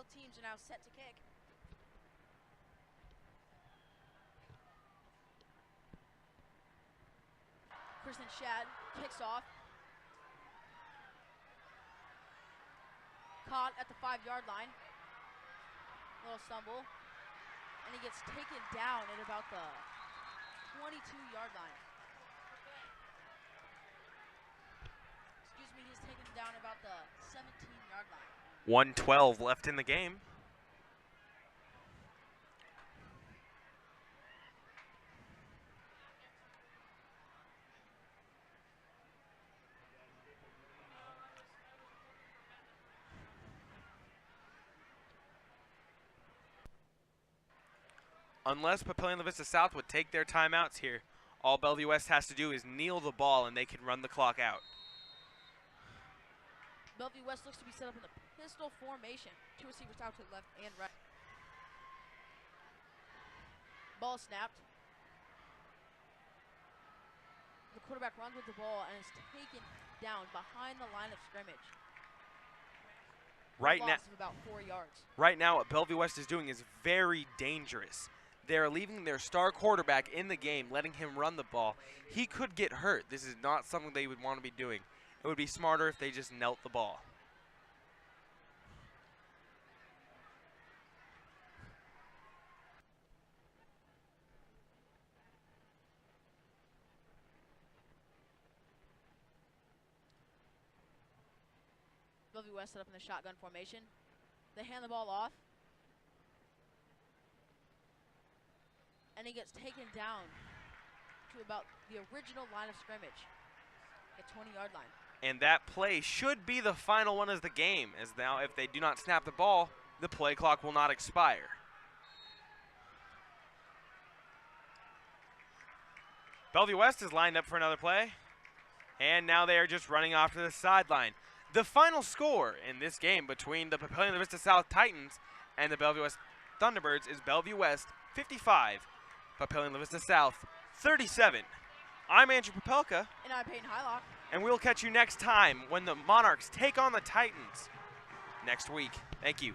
Both teams are now set to kick. Kristen Shad kicks off. Caught at the 5-yard line. Little stumble. And he gets taken down at about the 22-yard line. Excuse me, he's taken down about the 17-yard line. 1:12 left in the game. Unless Papillion La Vista South would take their timeouts here, all Bellevue West has to do is kneel the ball and they can run the clock out. Bellevue West looks to be set up in the pistol formation. 2 receivers out to the left and right. Ball snapped. The quarterback runs with the ball and is taken down behind the line of scrimmage. Right now, Loss of about 4 yards. right now, what Bellevue West is doing is very dangerous. They're leaving their star quarterback in the game, letting him run the ball. He could get hurt. This is not something they would want to be doing. It would be smarter if they just knelt the ball. Bellevue West set up in the shotgun formation. They hand the ball off. And he gets taken down to about the original line of scrimmage at 20-yard line. And that play should be the final one of the game, as now if they do not snap the ball, the play clock will not expire. Bellevue West is lined up for another play, and now they are just running off to the sideline. The final score in this game between the Papillion La Vista South Titans and the Bellevue West Thunderbirds is Bellevue West 55, Papillion La Vista South 37. I'm Andrew Popelka. And I'm Peyton Hylock. And we'll catch you next time when the Monarchs take on the Titans next week. Thank you.